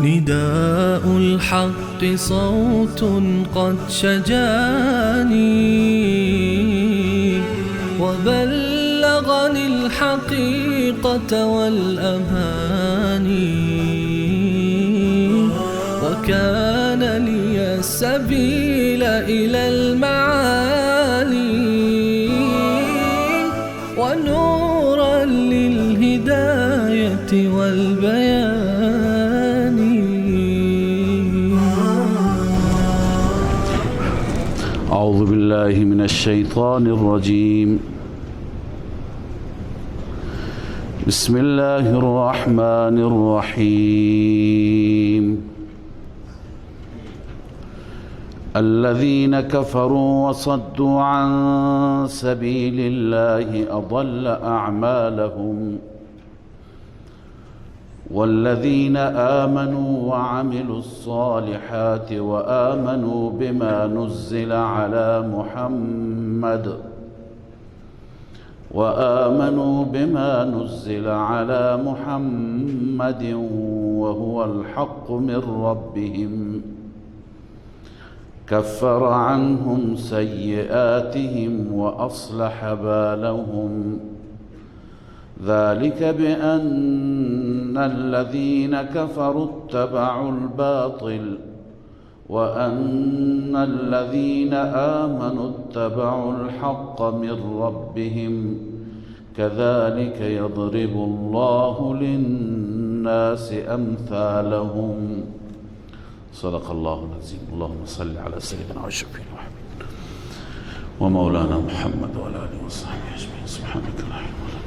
نداء الحق صوت قد شجاني وبلغني الحقيقة والأماني وكان لي السبيل إلى المعالي ونورا للهداية والبيان. أعوذ بالله من الشيطان الرجيم. بسم الله الرحمن الرحيم. الذين كفروا وصدوا عن سبيل الله أضل أعمالهم والذين آمنوا وعملوا الصالحات وآمنوا بما نزل على محمد وهو الحق من ربهم كفر عنهم سيئاتهم وأصلح بالهم ذلك بأن الذين كفروا اتبعوا الباطل وأن الذين آمنوا اتبعوا الحق من ربهم كذلك يضرب الله للناس أمثالهم. صدق الله العظيم. اللهم صل على سيدنا وشفينا وحبيبنا ومولانا محمد وعلى آله وصحبه أجمعين. سبحانك لا علم لنا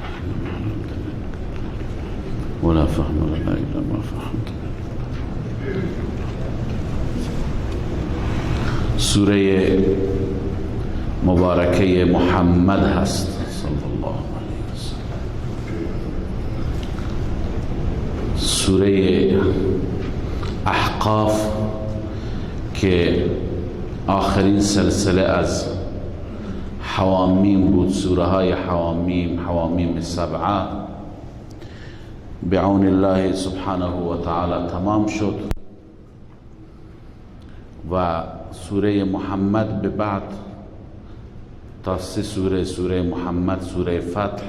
ولا فهم لنا إلا ما فهمت. سوره مبارکه محمد هست صلی الله علیه وسلم. سوره احقاف که آخرین سلسله از حوامیم بود، سوره های حوامیم سبعه، بعون الله سبحانه و تعالی تمام شد و سوره محمد به بعد تا سه سوره محمد، سوره فتح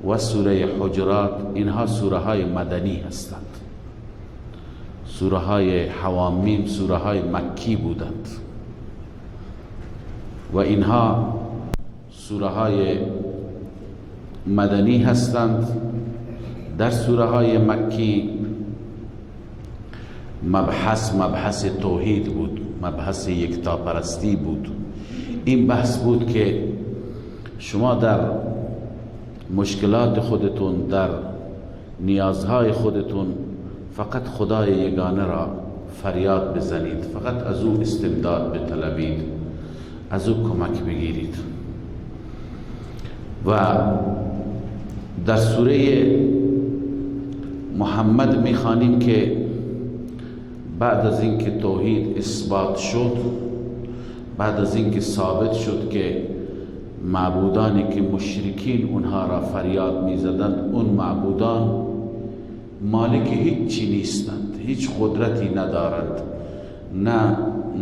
و سوره حجرات، اینها سوره های مدنی هستند. سوره های حوامیم سوره های مکی بودند و اینها سوره های مدنی هستند. در سوره های مکی مبحث توحید بود، مبحث یکتاپرستی بود. این بحث بود که شما در مشکلات خودتون، در نیازهای خودتون فقط خدای یگانه را فریاد بزنید، فقط از او استمداد بطلبید، از او کمک بگیرید. و در سوره محمد میخوانیم که بعد از اینکه توحید اثبات شد، بعد از اینکه ثابت شد که معبودانی که مشرکین اونها را فریاد میزدند، اون معبودان مالک هیچی نیستند، هیچ قدرتی ندارند، نه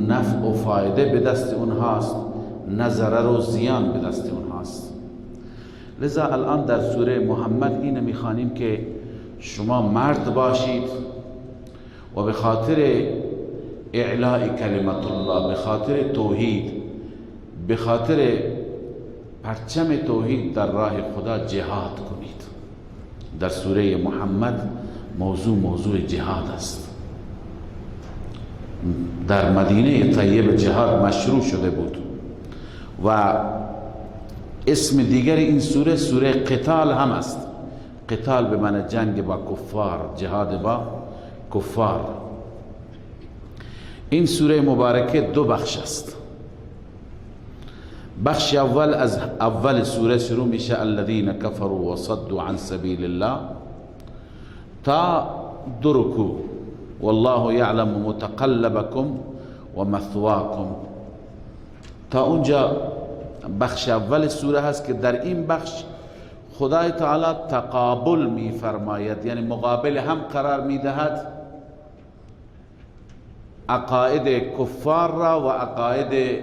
نفع و فایده به دست اونهاست، نه ضرر و زیان به دست اونهاست. لذا الان در سوره محمد این میخوانیم که شما مرد باشید و به خاطر اعلاء کلمت الله، به خاطر توحید، به خاطر پرچم توحید در راه خدا جهاد کنید. در سوره محمد موضوع جهاد است. در مدینه طیبه جهاد مشروع شده بود و اسم دیگر این سوره قتال هم است. قتال به معنی جنگ با کفار، جهاد با کفار. این سوره مبارکه دو بخش است. بخش اول از اول سوره شروع میشه الذين كفروا وصدوا عن سبيل الله تا دو رکوع والله يعلم متقلبكم ومثواكم. تا اونجا بخش اول سوره هست که در این بخش خدای تعالی تقابل می فرماید، یعنی مقابل هم قرار می دهد عقاید کفار را و عقاید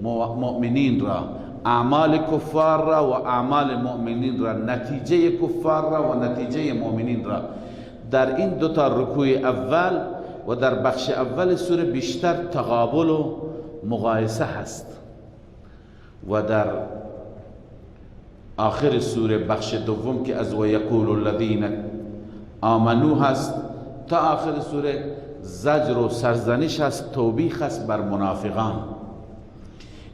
مؤمنین را، اعمال کفار را و اعمال مؤمنین را، نتیجه کفار را و نتیجه مؤمنین را. در این دو تا رکوع اول و در بخش اول سوره بیشتر تقابل و مقایسه هست و در آخر سوره بخش دوم که از و یقول الذین آمنو هست تا آخر سوره زجر و سرزنش هست، توبیخ هست بر منافقان.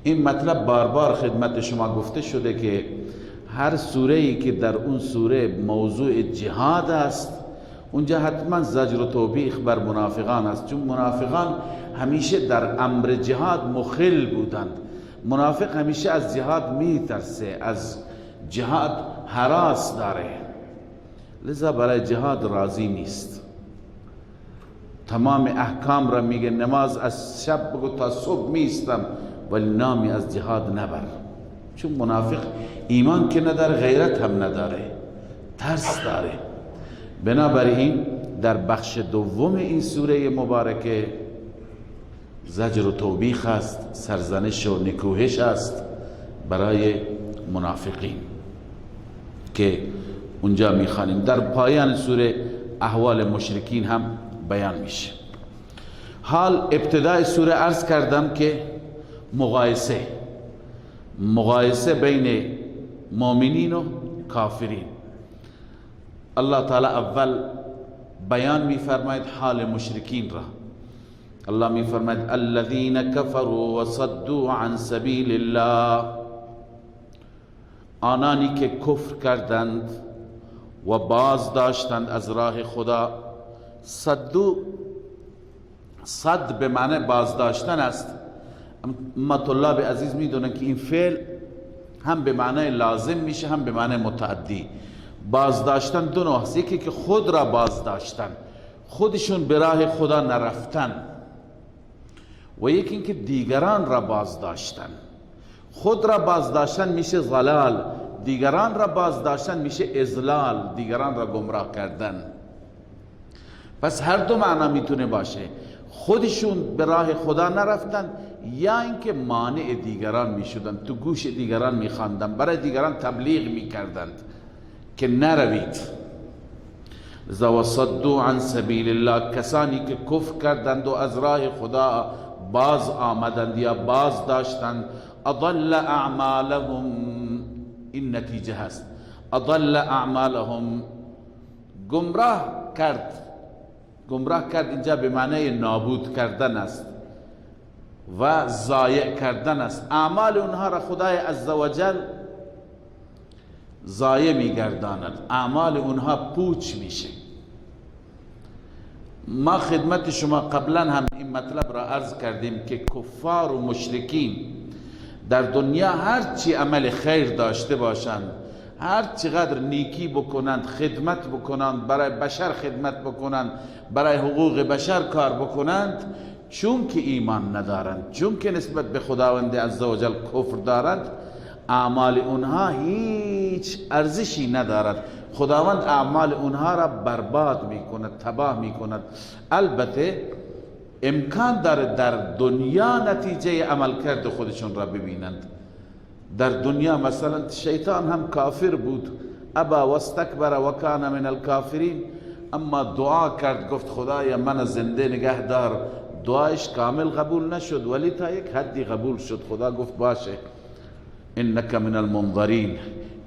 این مطلب بار بار خدمت شما گفته شده که هر سوره‌ای که در اون سوره موضوع جهاد است اونجا حتما زجر و توبیخ بر منافقان است، چون منافقان همیشه در امر جهاد مخل بودند. منافق همیشه از جهاد میترسه، از جهاد هراس داره، لذا برای جهاد راضی نیست. تمام احکام را میگه نماز از شب بگو تا صبح میستم ولی نامی از جهاد نبر، چون منافق ایمان که نداره غیرت هم نداره، ترس داره. بنابراین در بخش دوم این سوره مبارکه زجر و توبیخ است، سرزنش و نکوهش است برای منافقین که اونجا میخوانیم. در پایان سوره احوال مشرکین هم بیان میشه. حال ابتدای سوره عرض کردم که مقایسه بین مؤمنین و کافرین. الله تعالی اول بیان میفرماید حال مشرکین را. الله میفرماید الذين كفروا وصدوا عن سبيل الله، آنانی که کفر کردند و باز داشتند از راه خدا. صد به معنی باز داشتن است، اما طلاب عزیز میدونن که این فعل هم به معنی لازم میشه هم به معنی متعدی. باز داشتن دو نوع است، یکی که خود را باز داشتن، خودشون به راه خدا نرفتن، و یکی اینکه دیگران را باز داشتن. خود را باز داشتن میشه ضلال، دیگران را باز داشتن میشه اضلال، دیگران را گمراه کردن. پس هر دو معنا میتونه باشه، خودشون به راه خدا نرفتن یا اینکه مانع دیگران میشدن، تو گوش دیگران میخواندن، برای دیگران تبلیغ میکردند که نروید. لذا وصدوا عن سبیل الله، کسانی که کفر کردند و از راه خدا باز آمدند یا باز داشتند. اضل اعمالهم، این نتیجه هست. اضل اعمالهم، گمراه کرد اینجا به معنی نابود کردن است و ضایع کردن است. اعمال اونها را خدای عزوجل ضایع میگرداند، اعمال اونها پوچ میشه. ما خدمت شما قبلا هم این مطلب را عرض کردیم که کفار و مشرکین در دنیا هر چی عمل خیر داشته باشند، هر چقدر نیکی بکنند، خدمت بکنند، برای بشر خدمت بکنند، برای حقوق بشر کار بکنند، چون که ایمان ندارند، چون که نسبت به خداوند عزوجل کفر دارند، اعمال اونها هیچ ارزشی ندارد. خداوند اعمال اونها را برباد میکند، تباه میکند. البته امکان داره در دنیا نتیجه عملکرد خودشون را ببینند. در دنیا مثلا شیطان هم کافر بود، ابا واستکبر و کان من الکافرین، اما دعا کرد، گفت خدایا من زنده نگه دار. دعایش کامل قبول نشد ولی تا یک حدی قبول شد. خدا گفت باشه، انک من المنظرین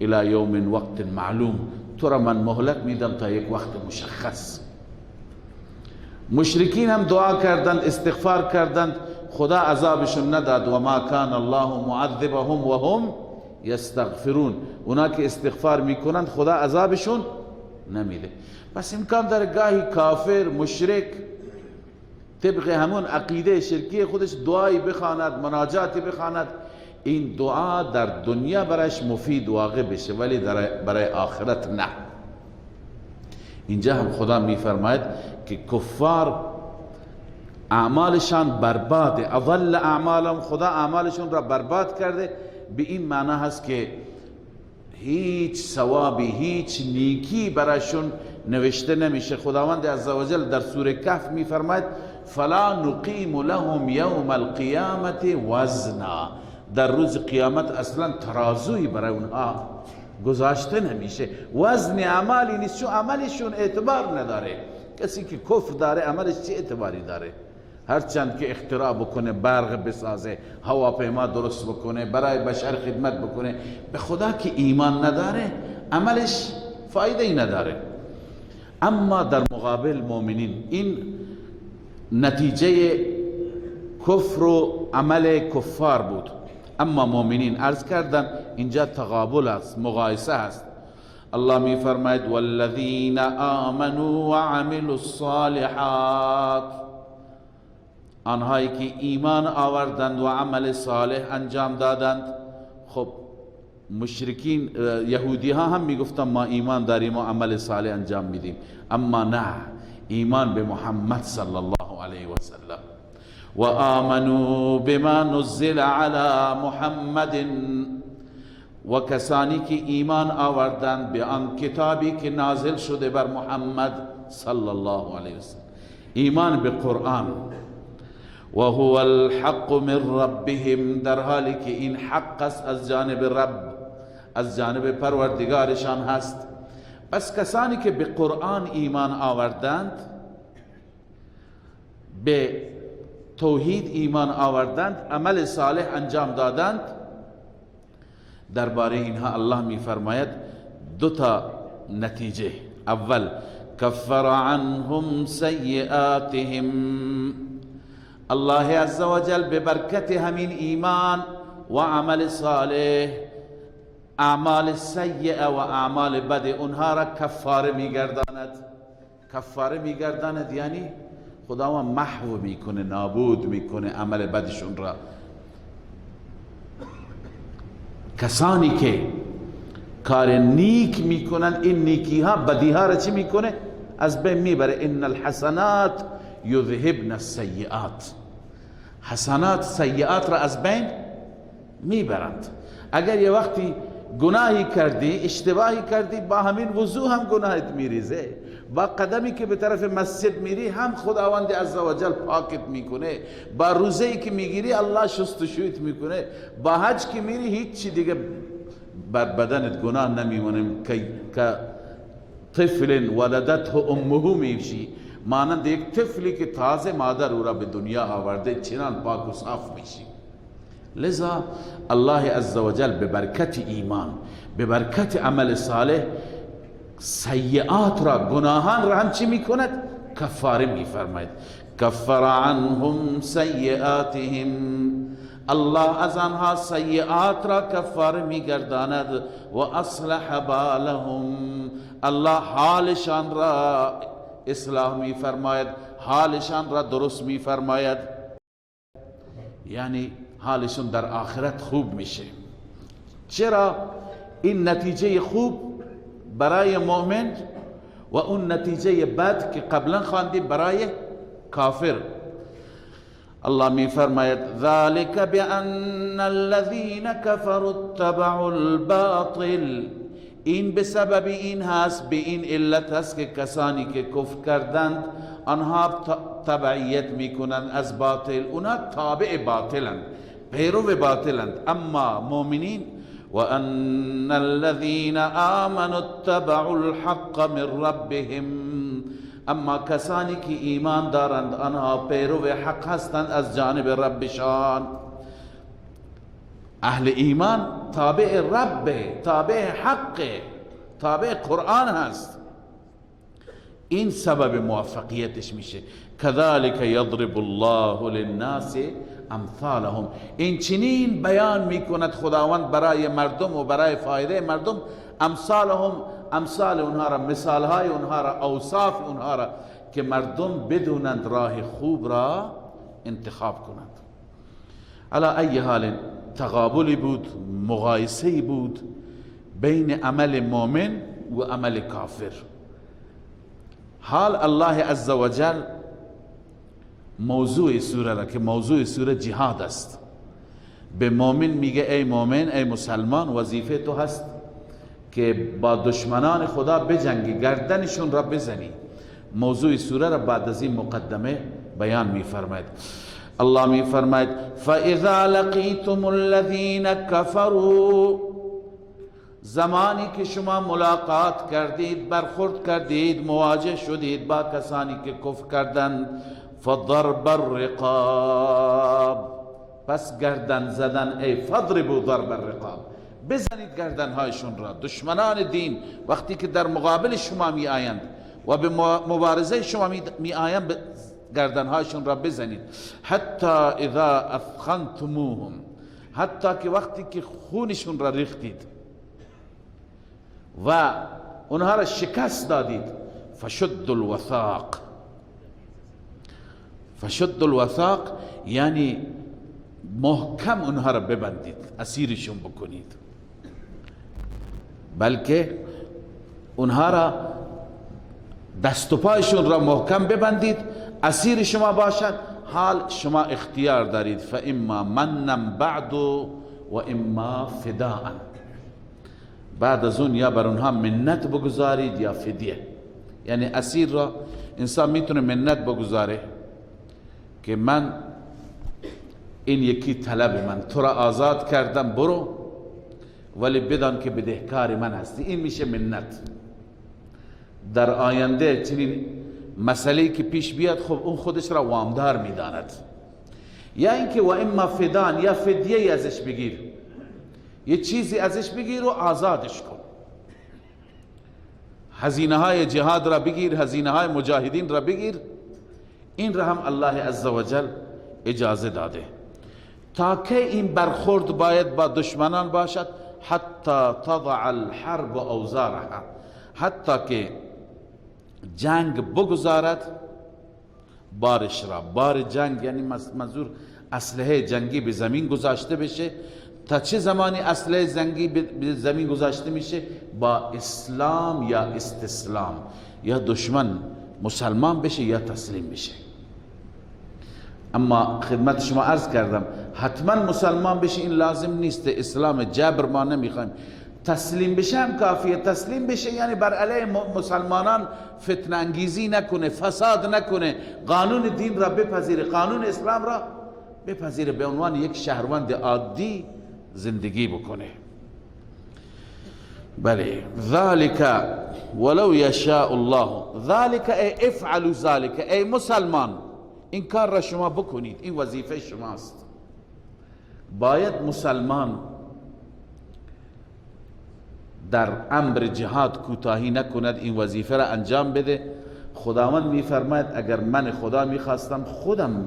الى یوم وقت معلوم، تو را من مهلت میدم تا یک وقت مشخص. مشرکین هم دعا کردند، استغفار کردند، خدا عذابشون نداد. و ما کان الله معذبهم و هم یستغفرون، اونا که استغفار میکنند خدا عذابشون نمیده. پس امکان داره گاهی کافر مشرک طبق همون عقیده شرکی خودش دعایی بخواند، مناجاتی بخواند، این دعا در دنیا برایش مفید واقع بشه ولی برای آخرت نه. اینجا هم خدا میفرماید که کفار اعمالشان برباده، اضل اعمالهم، خدا اعمالشون را برباد کرده. به این معنی هست که هیچ ثوابی، هیچ نیکی برایشون نوشته نمیشه. خداوند عزوجل در سوره کهف میفرماید فلا نقیم لهم یوم القیامت وزنا، در روز قیامت اصلا ترازوی برای اونها گذاشته نمیشه، وزن اعمالی نیست، چون عملشون اعتبار نداره. کسی که کفر داره عملش چه اعتباری داره؟ هرچند که اختراع بکنه، برق بسازه، هواپیما درست بکنه، برای بشر خدمت بکنه، به خدا که ایمان نداره عملش فایده ای نداره. اما در مقابل مؤمنین این نتیجه کفر و عمل کفار بود. اما مؤمنین عرض کردم اینجا تقابل است، مقایسه است. الله می فرماید والذین آمنوا وعملوا الصالحات، آنهایی که ایمان آوردند و عمل صالح انجام دادند. خب مشرکین یهودی ها هم میگفتن ما ایمان داریم و عمل صالح انجام میدیم، اما نه، ایمان به محمد صلی الله علیه و سلم و آمنوا بما نزل علی محمد، و کسانی که ایمان آوردند به آن کتابی که نازل شده بر محمد صلی الله علیه و سلم، ایمان به قرآن. و هو الحق من ربهم، در حالی که این حق است از جانب رب، از جانب پروردگارشان هست. پس کسانی که به قرآن ایمان آوردند، به توحید ایمان آوردند، عمل صالح انجام دادند، درباره اینها الله می فرماید دو تا نتیجه. اول کفر عنهم سیئاتهم، الله عزوجل به برکت همین ایمان و عمل صالح اعمال سیئه و اعمال بد اونها را کفاره میگرداند. کفاره میگرداند یعنی خداوند محو میکنه، نابود میکنه عمل بدشون را. کسانی که کار نیک میکنن، این نیکی ها بدی ها را چی میکنه؟ از بین میبره. ان الحسنات یذهبن السیئات، حسنات سیئات را از بین میبرند. اگر یه وقتی گناهی کردی، اشتباهی کردی، با همین وضوح هم گناهت میریزه، با قدمی که به طرف مسجد میری هم خداوند عزوجل پاکت میکنه، با روزه‌ای که میگیری الله شستشویت میکنه، با حج که میری هیچ چی دیگه بر بدنت گناه نمیمونه. که طفل ولدته امه میشی، مانند یک طفلی که تازه مادر او را به دنیا آورده چنان پاک و صاف میشی. لذا الله عزوجل به برکت ایمان، به برکت عمل صالح سیئات را، گناهان را هم چی میکند؟ کفاره میفرماید. کفر عنهم سیئاتهم، الله از آنها سیئات را کفاره میگرداند. و اصلح بالهم، الله حالشان را اصلاح میفرماید، حالشان را درست میفرماید، یعنی حالشون در آخرت خوب میشه. چرا؟ این نتیجه خوب برای مؤمن و اون نتیجه بد که قبلا خواندیم برای کافر. الله می فرماید ذلك بأن الذين كفروا اتبعوا الباطل، این به سبب این هست، به این علت هست که کسانی که کفر کردند آنها تبعیت میکنند از باطل، اونا تابع باطلند، پیرو باطلند. اما مؤمنین وأن الذين آمنوا اتبعوا الحق من ربهم، اما کسانی که ایمان دارند آنها پیرو حق هستند از جانب ربشان. اهل ایمان تابع رب، تابع حق، تابع قرآن هست، این سبب موفقیتش میشه. كذلك يضرب الله للناس امثالهم، این چنین بیان میکند خداوند برای مردم و برای فایده مردم، امثالهم امثال اونها را، مثالهای اونها را، اوصاف اونها را که مردم بدونند راه خوب را انتخاب کنند. علی ای حال تقابلی بود، مقایسه بود بین عمل مؤمن و عمل کافر. حال الله عزوجل موضوع سوره را که موضوع سوره جهاد است به مؤمن میگه ای مؤمن، ای مسلمان، وظیفه تو هست که با دشمنان خدا بجنگی، گردنشون را بزنی. موضوع سوره را بعد از این مقدمه بیان میفرماید. الله میفرماید فاذا لقیتم الذین کفروا، زمانی که شما ملاقات کردید، برخورد کردید، مواجه شدید با کسانی که کفر کردند، فضرب الرقاب، پس گردن زدن، ای فضربوا ضرب الرقاب، بزنید گردنهایشون را. دشمنان دین وقتی که در مقابل شما می آیند و به مبارزه شما می آیند، گردنهایشون را بزنید. حتی اذا اثخنتموهم، حتی که وقتی که خونشون را ریختید و اونها را شکست دادید، فشد الوثاق. فشد الوثاق یعنی محکم اونها را ببندید، اسیرشون بکنید، بلکه اونها را دست و پایشون را محکم ببندید، اسیر شما باشد. حال شما اختیار دارید، فاما منن بعد و اما فداء، بعد از اون یا بر اونها منت بگذارید یا فدیه. یعنی اسیر را انسان میتونه منت بگذاره که من این یکی طلب من، تو را آزاد کردم برو، ولی بدان که بدهکار من هستی. این میشه منت. در آینده چنین مسئله‌ای که پیش بیاد، خب اون خودش را وامدار میداند. یا اینکه و اما فدان، یا فدیه ازش بگیر، یه چیزی ازش بگیر و آزادش کن. هزینه های جهاد را بگیر، هزینه های مجاهدین را بگیر. این را هم الله عزوجل اجازه داده. تا که این برخورد باید با دشمنان باشد؟ حتی تضع الحرب اوزارها، حتی که جنگ بگذارد بارش را. بار جنگ یعنی منظور اسلحه جنگی به زمین گذاشته بشه. تا چه زمانی اسلحه جنگی به زمین گذاشته میشه؟ با اسلام یا استسلام، یا دشمن مسلمان بشه یا تسلیم بشه. اما خدمت شما عرض کردم حتما مسلمان بشه این لازم نیست، اسلام جبر ما نمیخوایم. تسلیم بشه هم کافیه. تسلیم بشه یعنی بر علیه مسلمانان فتنه انگیزی نکنه، فساد نکنه، قانون دین را بپذیره، قانون اسلام را بپذیره، به عنوان یک شهروند عادی زندگی بکنه. بله، ذالک ولو یشاء الله، ذالک ای افعلوا ذالک، ای مسلمان این کار را شما بکنید، این وظیفه شماست. باید مسلمان در امر جهاد کوتاهی نکند، این وظیفه را انجام بده. خداوند میفرماید اگر من خدا میخواستم خودم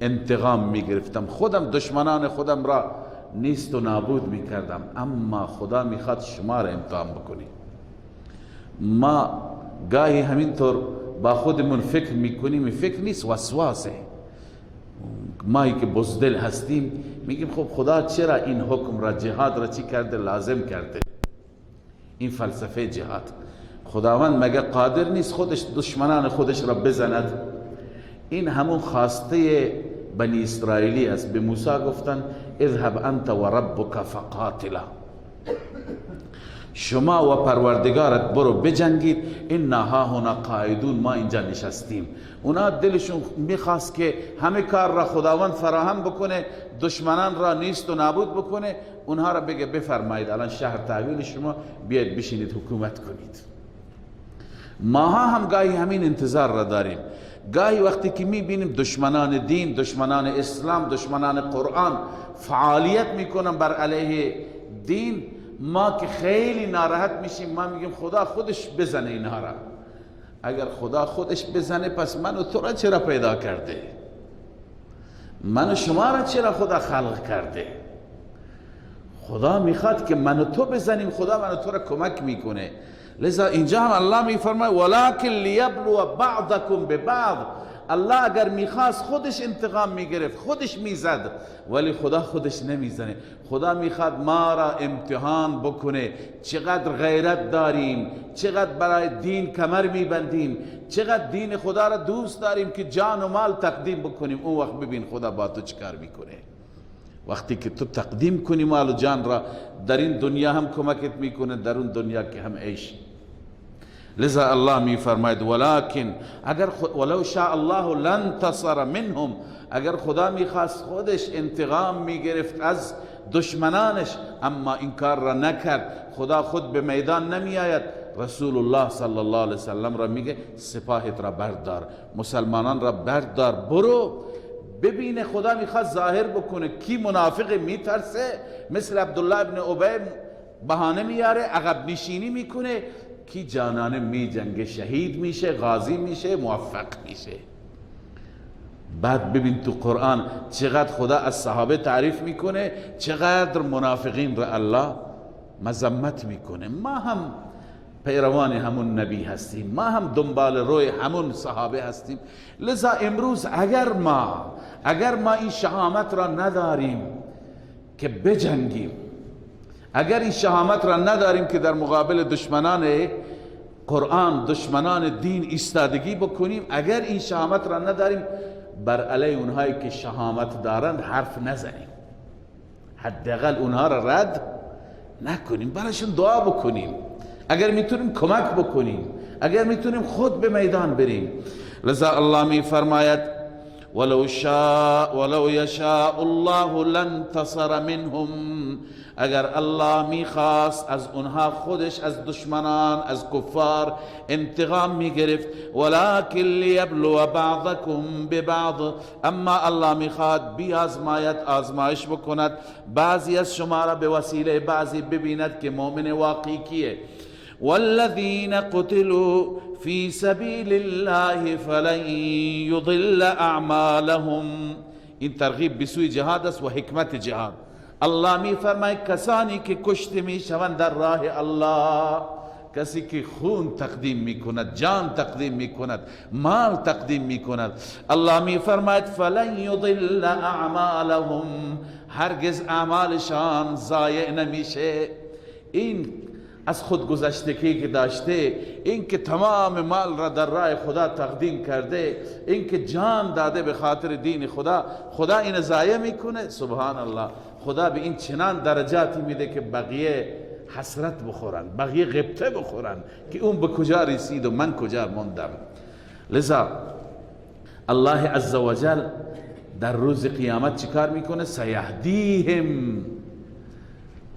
انتقام میگرفتم، خودم دشمنان خودم را نیست و نابود میکردم، اما خدا میخواد شما را امتحان بکنی. ما گاهی همینطور با خودمون فکر میکنیم، فکر نیست، وسواسه. مایی که بزدل هستیم میگیم خب خدا چرا این حکم را، جهاد را چی کرده، لازم کرده. این فلسفه جهاد. خداوند مگه قادر نیست خودش دشمنان خودش را بزند؟ این همون خواسته بنی اسرائیلی است. به موسی گفتن اذهب انت و ربک فقاتلا، شما و پروردگارت برو بجنگید، انا هاهنا قاعدون، ما اینجا نشستیم. اونا دلشون میخواست که همه کار را خداوند فراهم بکنه، دشمنان را نیست و نابود بکنه. اونها را بگه بفرمایید الان شهر تحویل شما، بیاید بشینید حکومت کنید. ماها هم گاهی همین انتظار را داریم. گاهی وقتی که میبینیم دشمنان دین، دشمنان اسلام، دشمنان قرآن فعالیت میکنن بر علیه دین، ما که خیلی ناراحت میشیم. ما میگیم خدا خودش بزنه اینها را. اگر خدا خودش بزنه پس من و تو را چرا پیدا کرده؟ من و شما را چرا خدا خلق کرده؟ خدا میخواد که من و تو بزنیم، خدا من و تو را کمک میکنه. لذا اینجا هم الله میفرماید ولکن لیبلو بعضکم ببعض. الله اگر میخواست خودش انتقام میگرفت، خودش میزد، ولی خدا خودش نمیزنه. خدا میخواد ما را امتحان بکنه، چقدر غیرت داریم، چقدر برای دین کمر میبندیم، چقدر دین خدا را دوست داریم که جان و مال تقدیم بکنیم. اون وقت ببین خدا با تو چیکار میکنه. وقتی که تو تقدیم کنی مال و جان را، در این دنیا هم کمکت میکنه، در اون دنیا که هم عیش. لذا الله می فرماید ولکن اگر ولو شاء الله لانتصر منهم، اگر خدا میخواست خودش انتقام میگرفت از دشمنانش، اما این کار را نکرد. خدا خود به میدان نمی آید، رسول الله صلی الله علیه وسلم را میگه سپاهت را بردار، مسلمانان را بردار، برو ببینه. خدا میخواد ظاهر بکنه کی منافق میترسه، مثل عبدالله ابن ابی بهانه میاره، عقب نشینی میکنه، کی جانانه می جنگه، شهید میشه، غازی میشه، موفق میشه. بعد ببین تو قرآن چقدر خدا از صحابه تعریف میکنه، چقدر منافقین را الله مذمت میکنه. ما هم پیروان همون نبی هستیم، ما هم دنبال روی همون صحابه هستیم. لذا امروز اگر ما این شهامت را نداریم که بجنگیم، اگر این شهامت را نداریم که در مقابل دشمنان قرآن، دشمنان دین ایستادگی بکنیم، اگر این شهامت را نداریم، بر علیه اونهایی که شهامت دارند حرف نزنیم، حداقل اونها را رد نکنیم، براشون دعا بکنیم، اگر میتونیم کمک بکنیم، اگر میتونیم خود به میدان بریم. لذا الله می فرماید ولو یشاء الله لانتصر منهم، اگر الله میخواست از اونها خودش از دشمنان، از کفار انتقام میگرفت. ولکن لیبلو بعضکم ببعض، اما الله میخواد بیازماید، آزمایش بکند بعضی از شما را به وسیله بعضی، ببیند که مؤمن واقعی کیه. والذین قتلوا فی سبیل الله فلن یضل اعمالهم. این ترغیب به سوی جهاد است و حکمت جهاد. الله می فرماید کسانی که کشته می شوند در راه الله، کسی که خون تقدیم می کند، جان تقدیم می کند، مال تقدیم می کند، الله می فرماید فلن یضل اعمالهم، هرگز اعمالشان ضایع نمیشه. این از خودگذشتگی که داشته، این که تمام مال را در راه خدا تقدیم کرده، این که جان داده به خاطر دین خدا، خدا این ضایع میکنه؟ سبحان الله. خدا به این چنان درجاتی میده که بقیه حسرت بخورن، بقیه غبطه بخورن که اون به کجا رسید و من کجا موندم. لذا الله عزوجل در روز قیامت چیکار میکنه؟ سیهدیهم،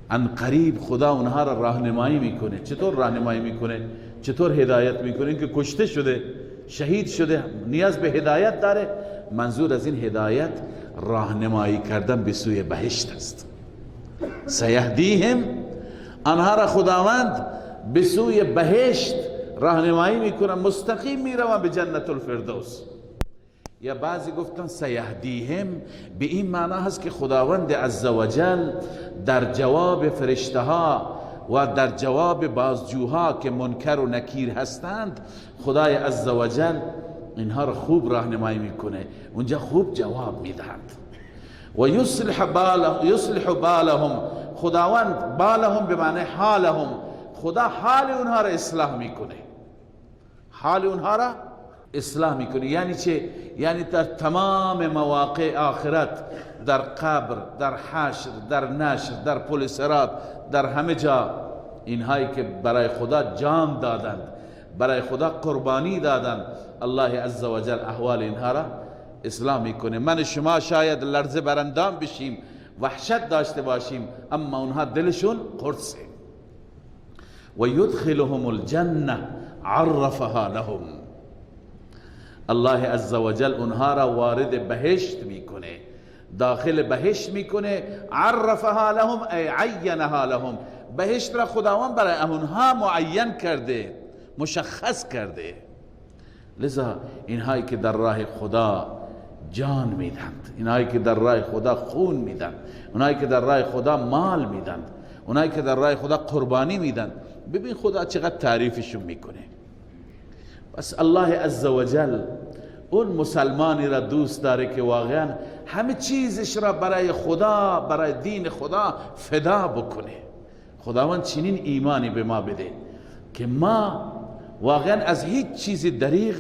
ان قریب خدا اونها را راهنمایی میکنه. چطور راهنمایی میکنه؟ چطور هدایت میکنه؟ این که کشته شده، شهید شده، نیاز به هدایت داره. منظور از این هدایت راهنمایی کردن به سوی بهشت است. سیهدیهم، آنها را خداوند به سوی بهشت راهنمایی میکنه، مستقیم میروند به جنت الفردوس. یا بعضی گفتن سیهدیهم به این معنا هست که خداوند عزوجل در جواب فرشته ها و در جواب بازجوها که منکر و نکیر هستند، خدای عزوجل اینها را خوب راهنمایی میکنه، اونجا خوب جواب میدهند. و یصلح بالهم، خداوند بالهم به معنی حالهم، خدا حال اونها را اصلاح میکنه، حال اونها را اصلاح میکنه. یعنی چه؟ یعنی در تمام مواقع آخرت، در قبر، در حشر، در نشر، در پل صراط، در همه جا، اینهایی که برای خدا جان دادند، برای خدا قربانی دادند، الله عزوجل احوال اینها را اصلاح میکنه. من شما شاید لرزه براندام بشیم، وحشت داشته باشیم، اما اونها دلشون قرصه. و یدخلهم الجنه عرفها لهم، الله عزوجل اونها را وارد بهشت میکنه، داخل بهشت میکنه. عرفها لهم ای عینها لهم، بهشت را خداوند برای اونها معین کرده، مشخص کرده. لذا اینهایی که در راه خدا جان میدند، اینهایی که در راه خدا خون میدند، اونهایی که در راه خدا مال میدند، اونهایی که در راه خدا قربانی میدند، ببین خدا چقدر تعریفشون میکنه. بس الله عزوجل اون مسلمانی را دوست داره که واقعا همه چیزش را برای خدا، برای دین خدا فدا بکنه. خداوند چنین ایمانی به ما بده که ما واقعا از هیچ چیزی دریغ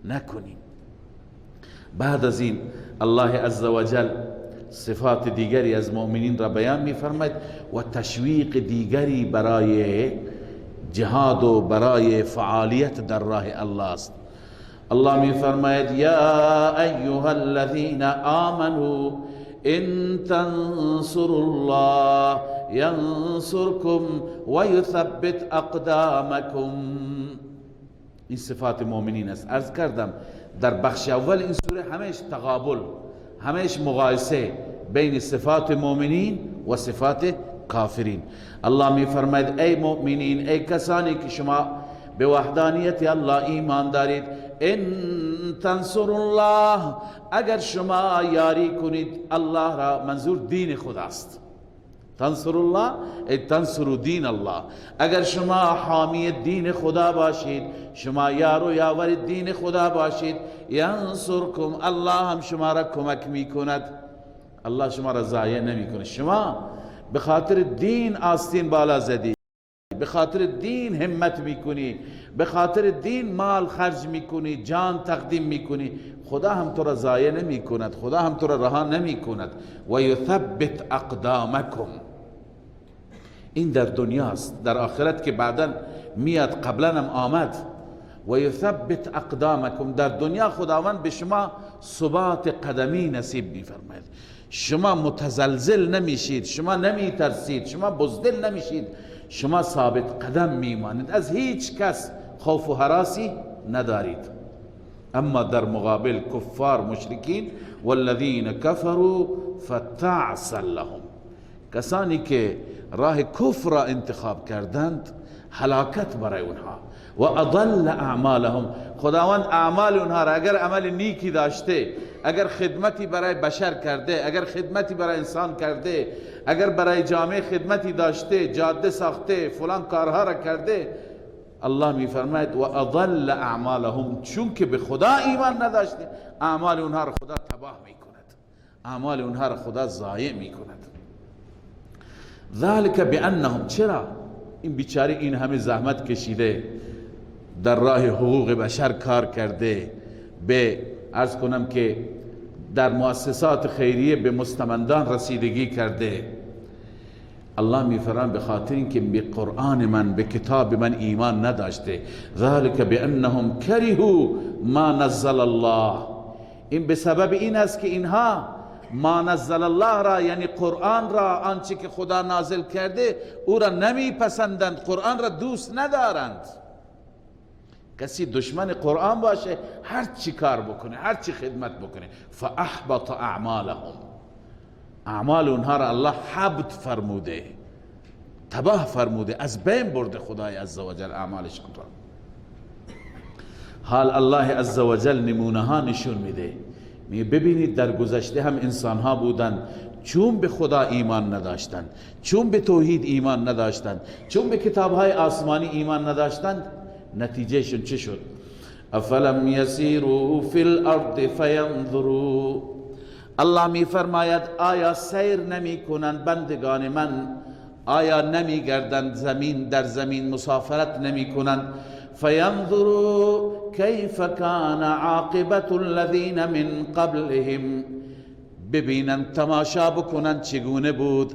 نکنیم. بعد از این الله عزوجل صفات دیگری از مؤمنین را بیان می‌فرماید و تشویق دیگری برای جهاد و برای فعالیت در راه الله است. الله می‌فرماید یا ایها الذین آمنوا ان تنصروا الله ینصرکم و یثبت اقدامکم. این صفات مؤمنین است. عرض کردم در بخش اول این سوره همش تقابل، همش مقایسه بین صفات مؤمنین و صفات کافرین. الله می فرماید ای مؤمنین، ای کسانی که شما به وحدانیت الله ایمان دارید، ان تنصر الله، اگر شما یاری کنید الله را، منظور دین خداست. تنصر الله ای تنصر دین الله، اگر شما حامی دین خدا باشید، شما یار و یاور دین خدا باشید، ینصرکم، الله هم شما را کمک میکند. الله شما را ضایع نمیکنه. شما به خاطر دین آستین بالا زدی، به خاطر دین همت میکنی، به خاطر دین مال خرج میکنی، جان تقدیم میکنی، خدا هم تو را ضایع نمیکند، خدا هم تو را رها نمیکند. و یثبت اقدامکم، این در دنیاست. در آخرت که بعدا میاد، قبلا هم آمد. و یثبت اقدامکم، در دنیا خداوند به شما ثبات قدمی نصیب میفرماید. شما متزلزل نمیشید، شما نمیترسید، شما بزدل نمیشید، شما ثابت قدم میمانید، از هیچ کس خوف و هراسی ندارید. اما در مقابل کفار مشرکین والذین کفروا فتعسا لهم، کسانی که راه کفر را انتخاب کردند هلاکت برای اونها. و اضل اعمالهم، خداوند اعمال اونها را، اگر عمل نیکی داشته، اگر خدمتی برای بشر کرده، اگر خدمتی برای انسان کرده، اگر برای جامعه خدمتی داشته، جاده ساخته، فلان کارها را کرده، الله میفرماید و اضل اعمالهم، چون که به خدا ایمان نداشته، اعمال اونها را خدا تباه میکند، اعمال اونها را خدا ضایع میکند. ذلك بانهم، چرا؟ این بیچاره این همه زحمت کشیده، در راه حقوق بشر کار کرده، به عرض کنم که در مؤسسات خیریه به مستمندان رسیدگی کرده. الله میفرماید به خاطر اینکه به قرآن من، به کتاب من ایمان نداشته. ذلك بانهم کرهوا ما نزل الله، این به سبب این است که اینها ما نزل الله را، یعنی قرآن را، آنچه که خدا نازل کرده او را نمیپسندند، قرآن را دوست ندارند. کسی دشمن قرآن باشه، هر چی کار بکنه، هر چی خدمت بکنه، فاحبط اعمالهم، اعمال اونها را الله حبط فرموده، تباه فرموده، از بین برده خدای عزوجل اعمالشون را. حال الله عزوجل نمونه ها نشون میده. ببینید در گذشته هم انسان ها بودند چون به خدا ایمان نداشتند، چون به توحید ایمان نداشتند، چون به کتاب های آسمانی ایمان نداشتند، نتیجهشون چه شد؟ افلم یسیروا فی الارض فینظروا، الله می فرماید آیا سیر نمی کنند بندگان من، آیا نمی گردند زمین در زمین مسافرت نمی کنند؟ فینظروا کیف کان عاقبت الذین من قبلهم، ببینند، تماشا بکنند چگونه بود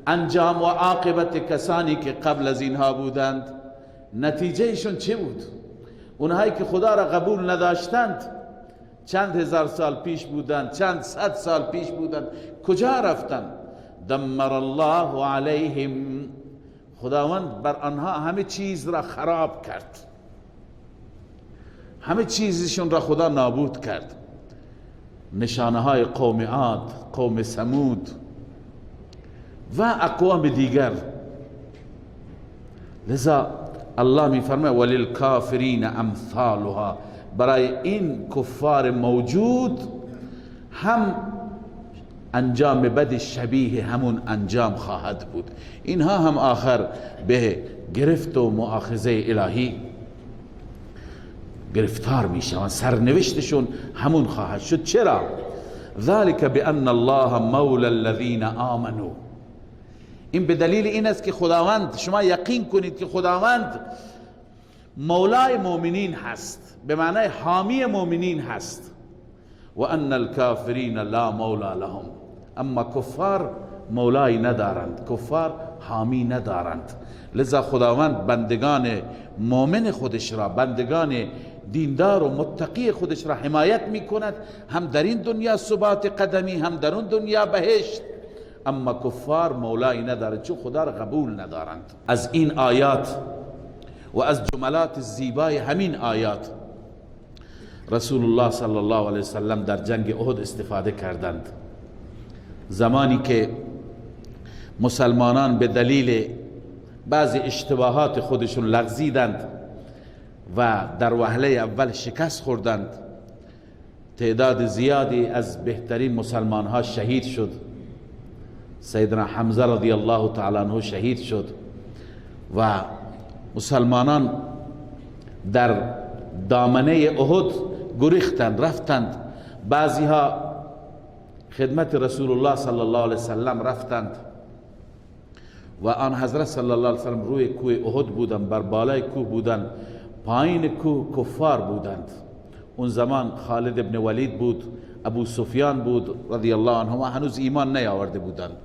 انجام و عاقبت کسانی که قبل از اینها بودند. نتیجهشون چه بود؟ اونهایی که خدا را قبول نداشتند، چند هزار سال پیش بودند، چند صد سال پیش بودند، کجا رفتند؟ دمر الله علیهم، خداوند بر آنها همه چیز را خراب کرد، همه چیزشون را خدا نابود کرد. نشانه های قوم عاد، قوم ثمود و اقوام دیگر. لذا الله می فرماید وللکافرین امثالها، برای این کفار موجود هم انجام بد شبیه همون انجام خواهد بود. اینها هم آخر به گرفت و مؤاخذه الهی گرفتار میشن، سرنوشتشون همون خواهد شد. چرا؟ ذلك بأن الله مولا الذين آمنوا. این به دلیل این است که خداوند، شما یقین کنید که خداوند مولای مؤمنین هست، به معنای حامی مؤمنین هست. و ان الكافرین لا مولا لهم، اما کفار مولای ندارند، کفار حامی ندارند. لذا خداوند بندگان مؤمن خودش را، بندگان دیندار و متقی خودش را حمایت می کند، هم در این دنیا ثبات قدمی، هم در اون دنیا بهشت. اما کفار مولای ندارند چون خدا را قبول ندارند. از این آیات و از جملات زیبای همین آیات رسول الله صلی الله علیه وسلم در جنگ احد استفاده کردند. زمانی که مسلمانان به دلیل بعضی اشتباهات خودشون لغزیدند و در وهله اول شکست خوردند، تعداد زیادی از بهترین مسلمان ها شهید شد. سیدنا حمزه رضی الله تعالی عنه شهید شد و مسلمانان در دامنه احد گریختند، رفتند. بعضی ها خدمت رسول الله صلی الله علیه وسلم رفتند و آن حضرت صلی الله علیه وسلم روی کوه احد بودند، بر بالای کوه بودند، پایین کوه کفار بودند. اون زمان خالد ابن ولید بود، ابو سفیان بود رضی الله عنهما، هنوز ایمان نیاورده بودند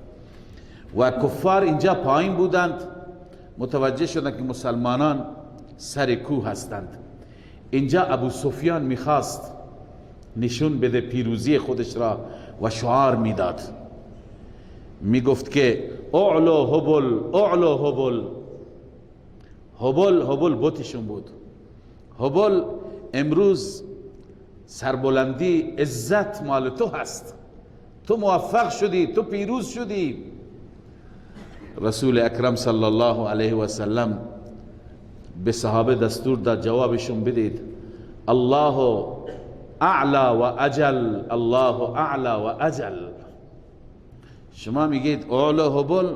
و کفار اینجا پایین بودند. متوجه شدند که مسلمانان سر کوه هستند. اینجا ابو سفیان میخواست نشون بده پیروزی خودش را و شعار میداد، میگفت که اعلو هبل، اعلو هبل. هبل بتشون بود. هبل امروز سربلندی، عزت مال تو هست، تو موفق شدی، تو پیروز شدی. رسول اکرم صلی الله علیه و سلم به صحابه دستور داد جوابشون بدید الله اعلا و اجل، الله اعلا و اجل. شما میگید اعلا هبل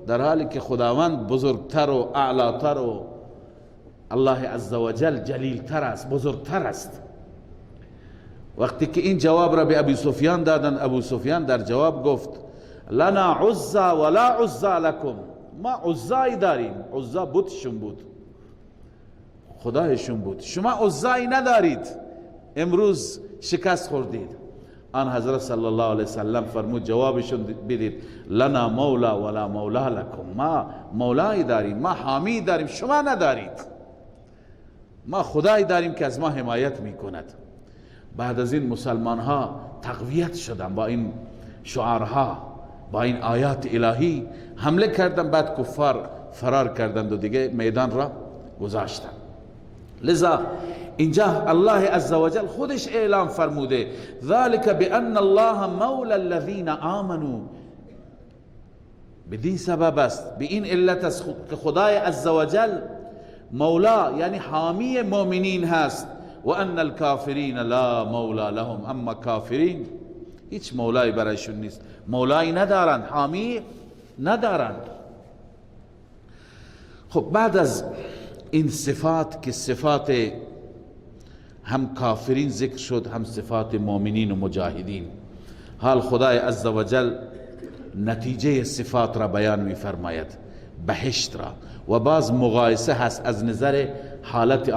در حالی که خداوند بزرگتر و اعلاتر و الله عزوجل جلیلتر است، بزرگتر است. وقتی که این جواب را به ابو سفیان دادن، ابو سفیان در جواب گفت لنا عزا ولا عزا لکم، ما عزایی داریم. عزا بتشون بود، خدایشون بود، شما عزایی ندارید، امروز شکست خوردید. آن حضرت صلی الله علیه وسلم فرمود جوابشون بدید لنا مولا ولا مولا لکم، ما مولایی داریم، ما حامی داریم، شما ندارید. ما خدایی داریم که از ما حمایت میکند. بعد از این مسلمان ها تقویت شدن با این شعارها، با این آیات الهی حمله کردن. بعد کفار فرار کردند و دیگه میدان را گذاشتند. لذا اینجا الله عزوجل خودش اعلام فرموده ذالک بان الله مولا الذین آمنوا. بدین سبب است، به این علت است که خدای عزوجل مولا یعنی حامی مؤمنین هست. و ان الکافرین لا مولا لهم، اما کافرین هیچ مولای برایشون نیست، مولای ندارند، حامی ندارند. خب بعد از این صفات که صفات هم کافرین ذکر شد، هم صفات مؤمنین و مجاهدین، حال خدای عزوجل نتیجه صفات را بیان می فرماید، بهشت را. و باز مقایسه هست از نظر حالت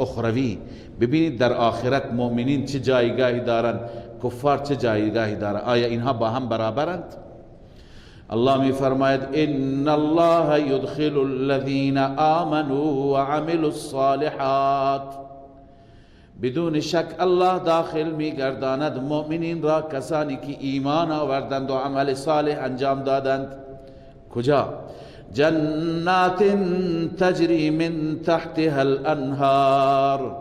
اخروی. ببینید در آخرت مؤمنین چه جایگاهی دارند، کفار چه جایگاهی دارند. آیا اینها با هم برابرند؟ الله می فرماید ان الله يدخل الذين آمنوا وعملوا الصالحات. بدون شک الله داخل می گرداند مؤمنین را، کسانی که ایمان آوردند و عمل صالح انجام دادند. کجا؟ جنات تجری من تحتها الانهار.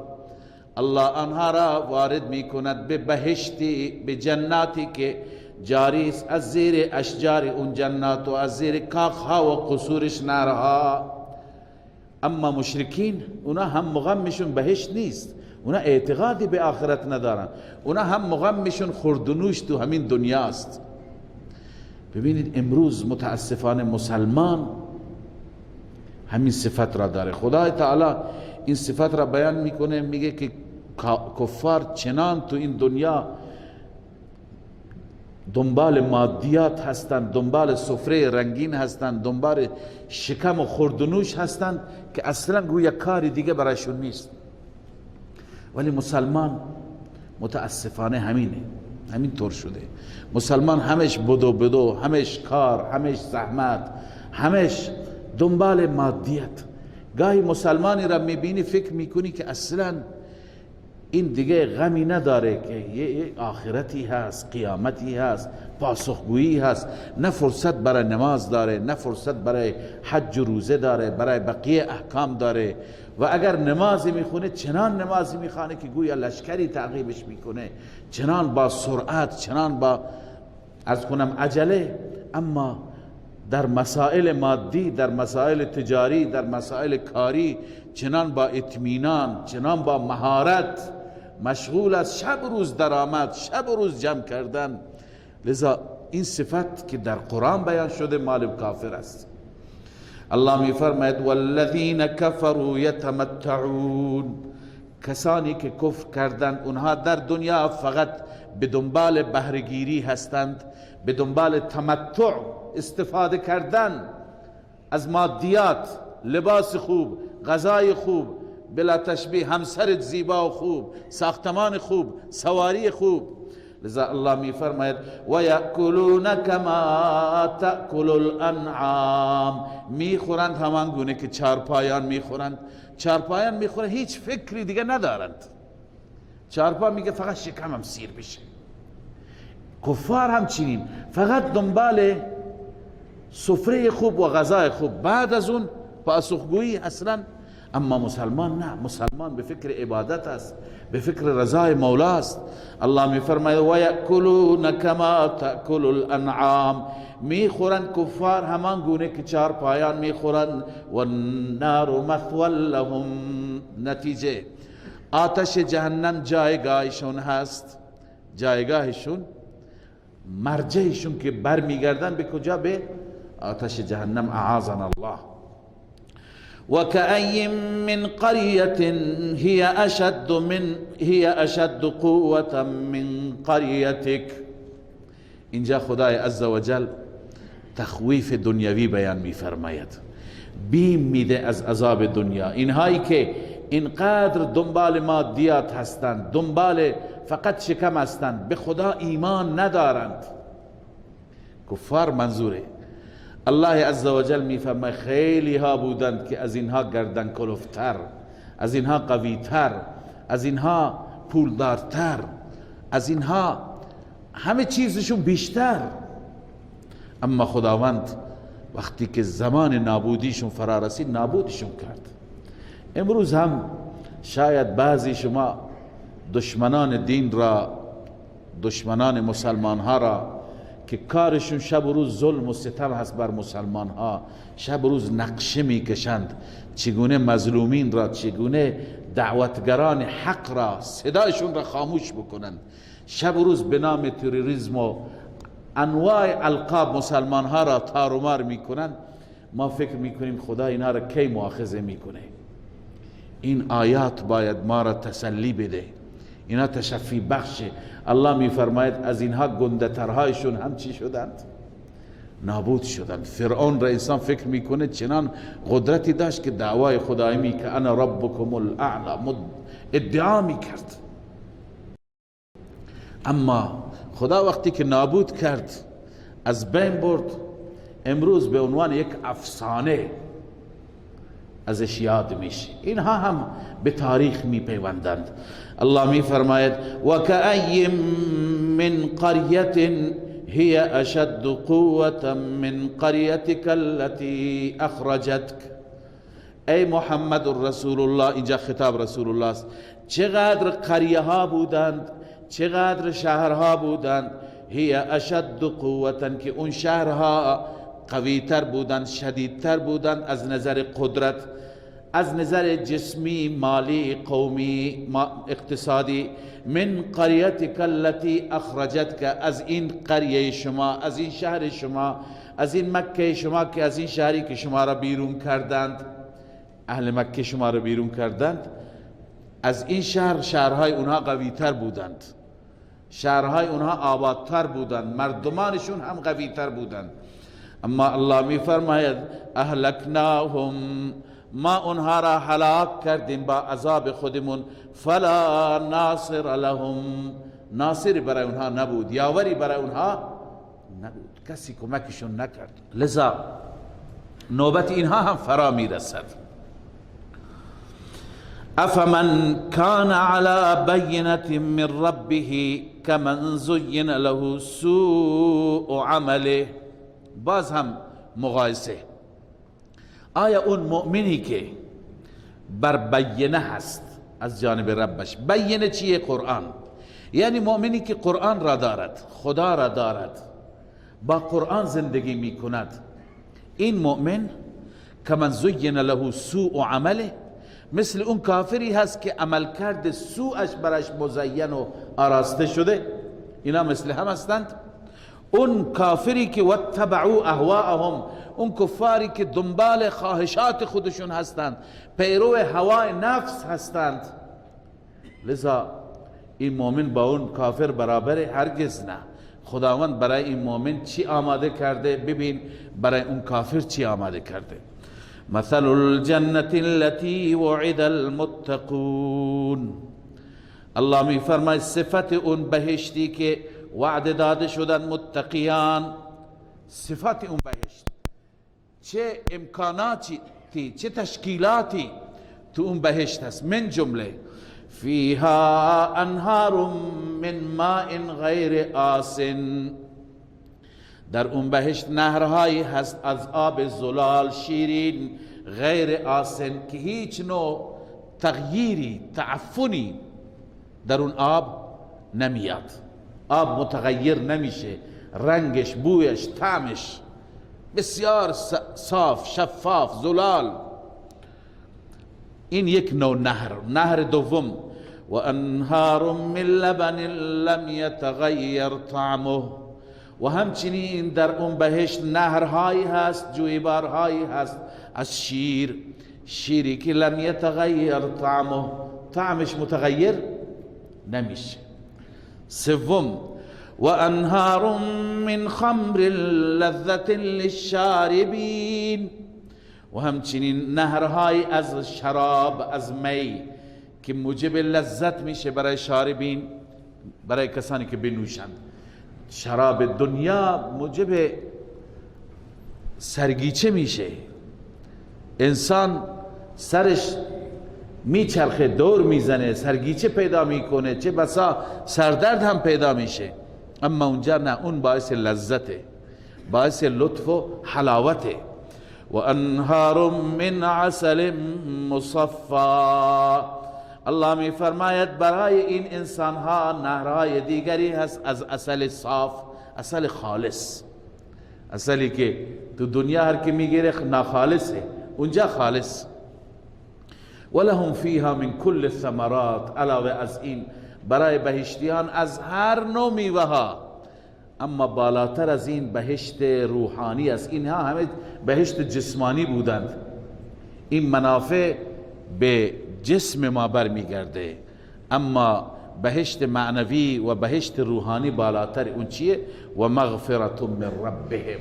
الله آنها را وارد می کند به بهشتی، به جناتی که جاری است از زیر اشجار اون جنات و از زیر کاخها و قصورش نارها. اما مشرکین اونا هم مغمشون بهشت نیست، اونا اعتقادی به آخرت ندارن، اونا هم مغمشون خوردنوش تو همین دنیاست. ببینید امروز متاسفانه مسلمان همین صفت را داره. خدای تعالی این صفت را بیان میکنه، میگه که کفار چنان تو این دنیا دنبال مادیات هستند، دنبال سفره رنگین هستند، دنبال شکم و خوردنوش هستند که اصلا گویا کاری دیگه برایشون نیست. ولی مسلمان متاسفانه همین طور شده. مسلمان همش بدو، همش کار، همش زحمت، همش دنبال مادیت. گاهی مسلمانی را میبینی فکر میکنی که اصلا این دیگه غمی نداره که یه آخرتی هست، قیامتی هست، پاسخگویی هست. نه فرصت برای نماز داره، نه فرصت برای حج و روزه داره، برای بقیه احکام داره. و اگر نمازی میخونه چنان نمازی میخونه که گویا لشکری تعقیبش میکنه، چنان با سرعت، چنان با عجله. اما در مسائل مادی، در مسائل تجاری، در مسائل کاری چنان با اطمینان، چنان با مهارت مشغول از شب و روز درآمد، شب و روز جمع کردن. لذا این صفت که در قرآن بیان شده مال کافر است. الله می فرماید والذین کفروا یتمتعون، کسانی که کفر کردند اونها در دنیا فقط به دنبال بهره‌گیری هستند، به دنبال تمتع، استفاده کردن از مادیات، لباس خوب، غذای خوب، بلا تشبیه همسر زیبا و خوب، ساختمان خوب، سواری خوب. لذا الله می فرماید و یأکلون کما تأکل الانعام، میخورند همان گونه که چارپایان میخورند. چارپایان میخورند هیچ فکری دیگه ندارند. چارپا میگه فقط شکمم سیر بشه. کفار همچنین، فقط دنبال سفره خوب و غذای خوب، بعد از اون پاسخگویی اصلا. اما مسلمان نه، مسلمان به فکر عبادت است، به فکر رضای مولاست. الله می فرماید و یأکلون کما تأکل الانعام، میخورند کفار همان گونه که چارپایان میخورند. و النار مثوی لهم، نتیجه آتش جهنم جایگاهشون هست، جایگاهشون، مرجعشون که برمیگردن به کجا؟ به آتش جهنم. اعاذنا الله. وكأي من قرية هي أشد قوة من قريتك. اینجا خدای عزوجل تخویف دنیوی بیان می فرماید، بیم میده از عذاب دنیا. اینهایی که اینقدر دنبال مادیات هستند، دنبال فقط شکم هستند، به خدا ایمان ندارند، کفار منظوره. الله عزوجل می فرماید خیلی ها بودند که از اینها گردن کلفتر، از اینها قویتر، از اینها پولدارتر، از اینها همه چیزشون بیشتر. اما خداوند وقتی که زمان نابودیشون فرا رسید نابودشون کرد. امروز هم شاید بعضی شما دشمنان دین را، دشمنان مسلمان ها را که کارشون شب و روز ظلم و ستم هست بر مسلمان ها، شب و روز نقشه میکشند چگونه مظلومین را، چگونه دعوتگران حق را، صدایشون را خاموش بکنند، شب و روز به نام تروریسم و انواع القاب مسلمان ها را تار و مار میکنند. ما فکر میکنیم خدا اینا را کی مؤاخذه میکنه؟ این آیات باید ما را تسلی بده، اینا تشفی بخشه. الله میفرماید از اینها گنده‌ترهایشون هم چی شدند؟ نابود شدند. فرعون را انسان فکر میکنه چنان قدرتی داشت که دعوای خدایی که انا ربکم الاعلی ادعا میکرد. اما خدا وقتی که نابود کرد، از بین برد، امروز به عنوان یک افسانه ازش یاد میشه. اینها هم به تاریخ میپیوندند. الله میفرماید و کأی من قریة هی اشد قوة من قریتک التي اخرجتک. ای محمد رسول الله، اینجا خطاب رسول الله است، چقدر قریه ها بودند، چقدر شهرها بودند، هی اشد قوة، که اون شهرها قویتر بودند، شدیدتر بودند از نظر قدرت، از نظر جسمی، مالی، قومی، اقتصادی. من قریتک التي اخرجتک، از این قریه شما، از این شهر شما، از این مکه شما که از این شهری که شما را بیرون کردند، اهل مکه شما را بیرون کردند، از این شهرهای اونها قویتر بودند، شهرهای اونها آبادتر بودند، مردمانشون هم قویتر بودند. اما الله می فرماید اهلکناهم، ما اونها را هلاک کردیم با عذاب خودمون. فلا ناصر لهم، ناصر برای اونها نبود، یاوری برای اونها نبود، کسی کمکشون نکرد. لذا نوبت اینها هم فرا می رسد. افمن کان علی بینة من ربه کمن زین له سوء عمله. باز هم مقایسه. آیا اون مؤمنی که بر بینه هست از جانب ربش، بینه چیه؟ قرآن. یعنی مؤمنی که قرآن را دارد، خدا را دارد، با قرآن زندگی می کند، این مؤمن کمن زین له سوء عمله، مثل اون کافری هست که عمل کرد سوءش برش مزین و آراسته شده. اینا مثل هم هستند. اون کافری که واتبعوا اهواءهم، اون کفاری که دنبال خواهشات خودشون هستند، پیرو هوای نفس هستند. لذا این مؤمن با اون کافر برابره؟ هرگز نه. خداوند برای این مؤمن چی آماده کرده؟ ببین برای اون کافر چی آماده کرده. مثل الجنة التي وعد المتقون، الله می فرماید صفت اون بهشتی که وعده داده شدن متقیان. صفت اون بهشت، چه امکاناتی، چه تشکیلاتی تو اون بهشت هست. من جمله فیها انهار من ماء غیر آسن، در اون بهشت نهرهایی هست از آب زلال شیرین، غیر آسن، که هیچ نوع تغییری، تعفنی در اون آب نمیاد. آب متغیر نمیشه، رنگش، بویش، طعمش بسیار صاف، شفاف، زلال. این یک نوع نهر. نهر دوم و انهار من لبن لم یتغیر طعمه، و همچنین در اون بهشت نهرهایی هست، جویبارهایی هست از شیر، شیری که لم یتغیر طعمه، طعمش متغیر نمیشه. سوم و انهار من خمر لذت للشاربین، و همچنین نهرهای از شراب، از می که موجب لذت میشه برای شاربین، برای کسانی که بنوشند. شراب دنیا موجب سرگیچه میشه، انسان سرش میچرخه، دور میزنه، سرگیچه پیدا میکنه، چه بسا سردرد هم پیدا میشه. اما اونجا نه، اون باعث لذته، باعث لطف و حلاوته. و انهار من عسل مصفا، الله می فرماید برای این انسان ها نهرهای دیگری هست از عسل صاف، عسل خالص، عسلی که تو دنیا هر که میگیره ناخالصه، اونجا خالص. ولهم فیها من کل الثمرات، علاوه از این برای بهشتیان از هر نوع میوه ها. اما بالاتر از این بهشت روحانی است. اینها همه بهشت جسمانی بودند، این منافع به جسم ما برمیگرده. اما بهشت معنوی و بهشت روحانی بالاتر. اون چیه؟ و مغفرت من ربهم،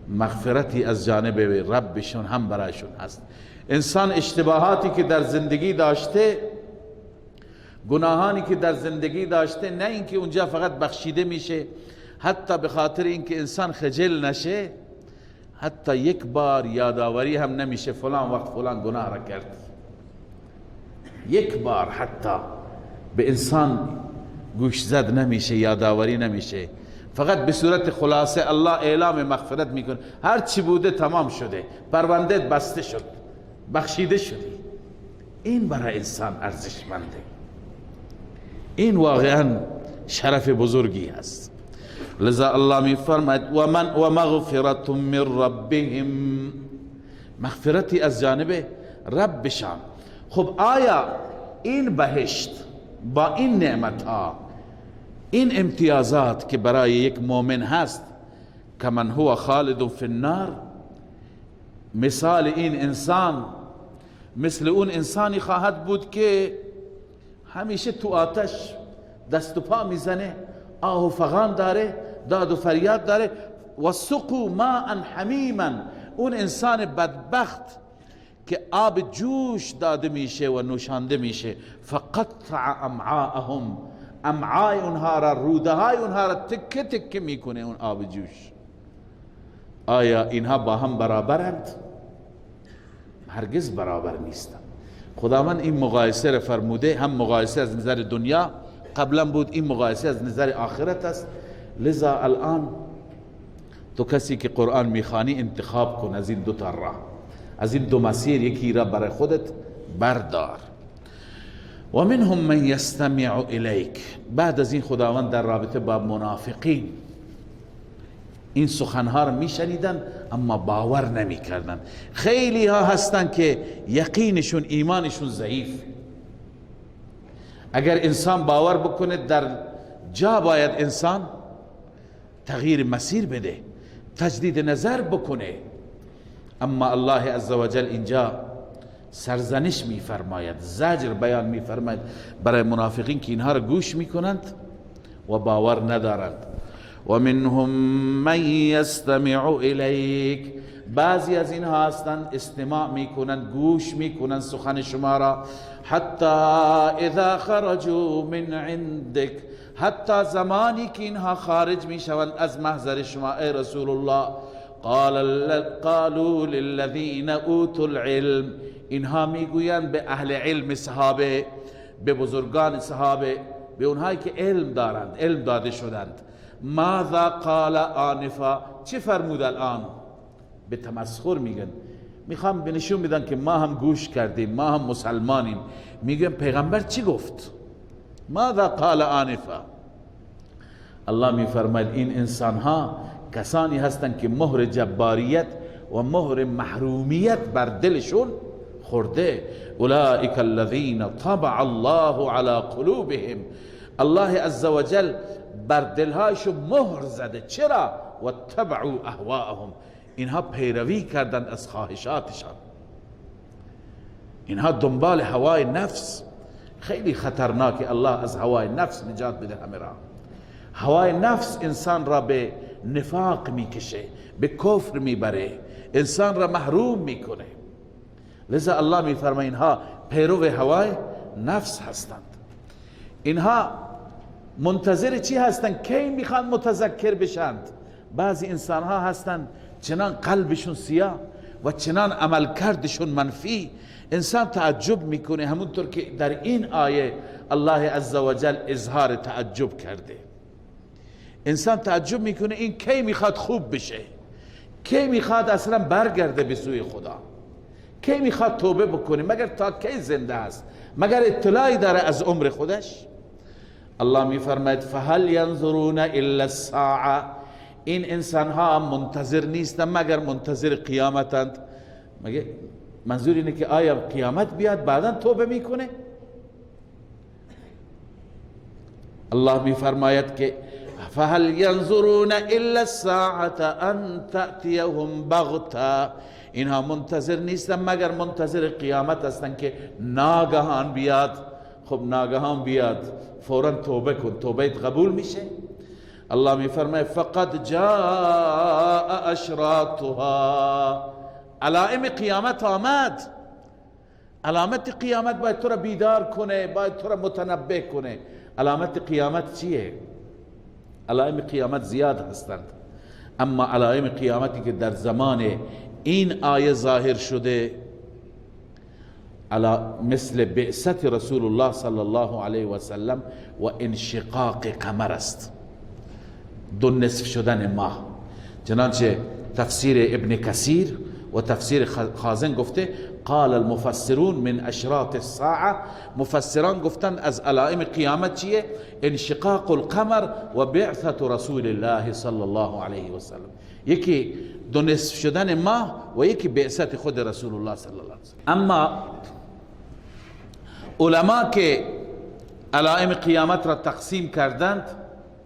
مغفرتی از جانب ربشون هم برایشون هست. انسان اشتباهاتی که در زندگی داشته، گناهانی که در زندگی داشته، نه اینکه اونجا فقط بخشیده میشه، حتی به خاطر اینکه انسان خجل نشه، حتی یک بار یادآوری هم نمیشه فلان وقت فلان گناه را کرد. یک بار حتی به انسان گوش زد نمیشه، یادآوری نمیشه، فقط به صورت خلاصه الله اعلام مغفرت میکنه. هر چی بوده تمام شده، پرونده بسته شد، بخشیده شدی. این برای انسان ارزشمنده، این واقعا شرف بزرگی است. لذا الله می فرماید و مغفرت من ربهم، مغفرتی از جانب رب بشن. خب آیا این بهشت با این نعمت ها، این امتیازات که برای یک مؤمن هست، کمن هو خالد فی النار، مثال این انسان مثل اون انسانی خواهد بود که همیشه تو آتش دست و پا میزنه، آه و فغان داره، داد و فریاد داره. و سقوا ماء حمیما، اون انسان بدبخت که آب جوش داده میشه و نوشانده میشه. فقطع امعاءهم، امعای اونها را، روده های اونها را تکه تکه میکنه اون آب جوش. آیا اینها با هم برابرند؟ هرگز برابر نیستند. خداوند این مقایسه را فرموده، هم مقایسه از نظر دنیا قبلا بود، این مقایسه از نظر آخرت است. لذا الان تو کسی که قرآن میخوانی انتخاب کن از این دو تا راه، از این دو مسیر یکی را برای خودت بردار. و منهم من یستمع الیک. بعد از این خداوند در رابطه با منافقین این سخنها را میشنیدن اما باور نمیکردن. خیلی ها هستن که یقینشون، ایمانشون ضعیف. اگر انسان باور بکنه در جا باید انسان تغییر مسیر بده، تجدید نظر بکنه، اما الله عزوجل اینجا سرزنش میفرماید، زجر بیان میفرماید برای منافقین که اینها را گوش میکنند و باور ندارند. و منهم من یستمع الیک. بعضی از اینها هستند استماع میکنند، گوش میکنند سخن شما را. حتی اذا خرجوا من عندک، حتی زمانی که اینها خارج میشوند از محضر شما ای رسول الله، قالوا للذین اوتوا العلم، اینها میگویند به اهل علم صحابه، به بزرگان صحابه، به اونهایی که علم دارند، علم داده شدند، ماذا قال آنفا، چه فرمود الان؟ به تمسخر میگن، میخوام بنشون بدن که ما هم گوش کردیم، ما هم مسلمانیم. میگن پیغمبر چی گفت؟ ماذا قال آنفا. الله میفرماید این انسان ها کسانی هستند که مهر جباریت و مهر محرومیت بر دلشون خورده. اولئک الذین طبع الله علی قلوبهم، الله عزوجل بر دلهایشون مهر زده. چرا؟ و تبعوا اهواءهم، اینها پیروی کردند از خواهشاتشان، اینها دنبال هوای نفس. خیلی خطرناکه الله از هوای نفس نجات بده همه را. هوای نفس انسان را به نفاق میکشه، به کفر میبره، انسان را محروم میکنه. لذا الله میفرماید اینها پیرو هوای نفس هستند. اینها منتظر چی هستند؟ کی میخوان متذکر بشند؟ بعضی انسان ها هستند چنان قلبشون سیاه و چنان عمل کردشون منفی، انسان تعجب میکنه. همونطور که در این آیه الله عزوجل اظهار تعجب کرده، انسان تعجب میکنه این کی میخواد خوب بشه، کی میخواد اصلا برگرده به سوی خدا، کی میخواد توبه بکنه، مگر تا کی زنده است، مگر اطلاعی داره از عمر خودش؟ الله میفرماید فهل ینظرون الا الساعه، این انسان ها منتظر نیستن مگر منتظر قیامتند. مگه منظور اینه که آیا قیامت بیاد بعدا توبه میکنه؟ الله میفرماید که فهل ینظرون الا الساعه ان تأتیهم بغته، اینها منتظر نیستن مگر منتظر قیامت هستن که ناگهان بیاد. خب ناگهان بیاد فورا توبه کن، توبه قبول میشه؟ الله میفرماید فقد جاء اشراطها، علائم قیامت آمد. علامت قیامت باید تو را بیدار کنه، باید تو را متنبه کنه. علامت قیامت چیه؟ علائم قیامت زیاد هستند، اما علائم قیامتی که در زمان این آیه ظاهر شده مثل بعثت رسول الله صلی الله علیه و سلم و انشقاق قمر است، دو نصف شدن ماه. چنانچه تفسیر ابن کثیر و تفسیر خازن گفته قال المفسرون من اشراط الساعه، مفسران گفتن از علائم قیامت چیه؟ انشقاق القمر و بعثت رسول الله صلی الله علیه و سلم، یکی دو نصف شدن ماه و یکی بعثت خود رسول الله صلی الله علیه و سلم. اما علما که علائم قیامت را تقسیم کردند،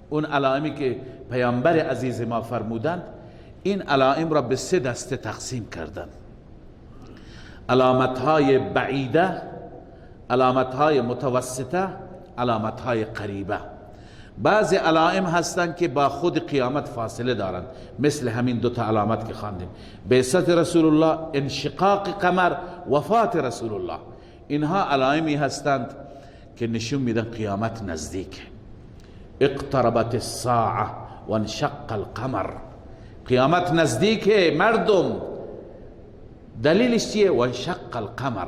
اون علائمی که پیامبر عزیز ما فرمودند، این علائم را به سه دسته تقسیم کردند: علامتهای بعیده، علامتهای متوسطه، علامتهای قریبه. بعضی علائم هستند که با خود قیامت فاصله دارند، مثل همین دو تا علامت که خواندیم: بعثت رسول الله، انشقاق قمر، وفات رسول الله. اینها علائمی هستند که نشون میدن قیامت نزدیک. اقتربت الساعه و انشق القمر، قیامت نزدیکه مردم. دلیلش چیه؟ و انشق القمر،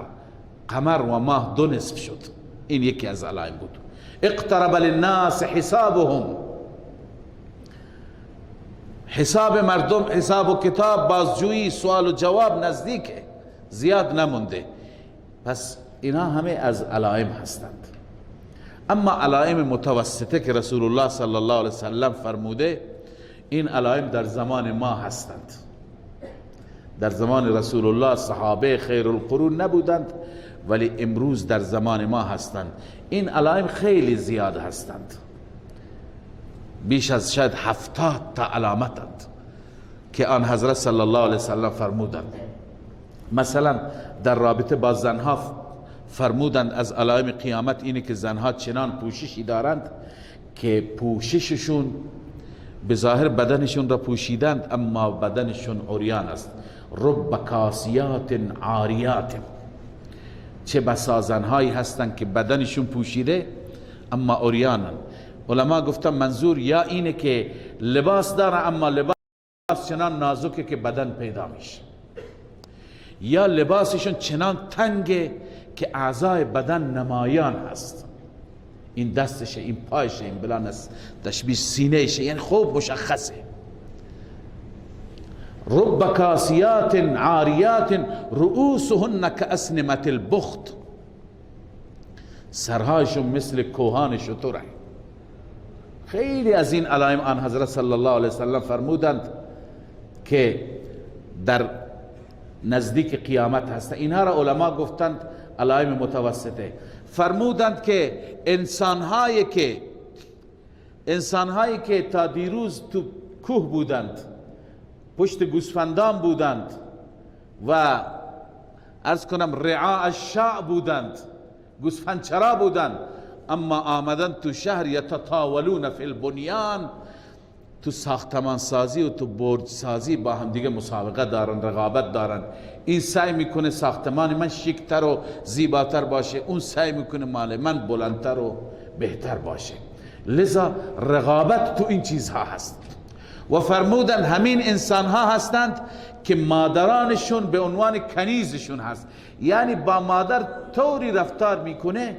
قمر و ماه دو نصف شد. این یکی از علائم بود. اقترب للناس حسابهم، حساب مردم، حساب و کتاب، بازجویی، سوال و جواب نزدیکه، زیاد نمونده. پس اینا همه از علائم هستند. اما علائم متوسطه که رسول الله صلی الله علیه وسلم فرموده، این علائم در زمان ما هستند. در زمان رسول الله صحابه خیر القرون نبودند، ولی امروز در زمان ما هستند. این علائم خیلی زیاد هستند، بیش از شاید 70 تا علامتند که آن حضرت صلی الله علیه وسلم فرمودند. مثلا در رابطه با زنها فرمودند از علائم قیامت اینه که زنها چنان پوششی دارند که پوشششون به ظاهر بدنشون را پوشیدند اما بدنشون عریان است. رب کاسیات عاریات، چه بسا زنهایی هستند که بدنشون پوشیده اما عریانن. علما گفتن منظور یا اینه که لباس داره اما لباس چنان نازکه که بدن پیدا میشه، یا لباسشون چنان تنگه که اعضای بدن نمایان هست. این دستشه، این پایشه، این بلان است، تشبیه سینهشه، یعنی خوب مشخصه. رب کاسیات عاریات رؤوسهن کاسنمة البخت، سرهایشون مثل کوهان شتره. خیلی از این علائم آن حضرت صلی الله علیه وسلم فرمودند که در نزدیک قیامت هست. اینها را علما گفتند علائم متوسطه. فرمودند که انسانهایی که تا دیروز تو کوه بودند، پشت گوسفندان بودند و عرض کنم رعاء الشاء بودند، گوسفند چرا بودند، اما آمدن تو شهر یتطاولون فی البنیان، تو ساختمان سازی و تو برج سازی با هم دیگه مسابقه دارن، رقابت دارن. این سعی میکنه ساختمان من شیکتر و زیباتر باشه، اون سعی میکنه مال من بلندتر و بهتر باشه. لذا رقابت تو این چیزها هست. و فرمودن همین انسان ها هستند که مادرانشون به عنوان کنیزشون هست، یعنی با مادر طوری رفتار میکنه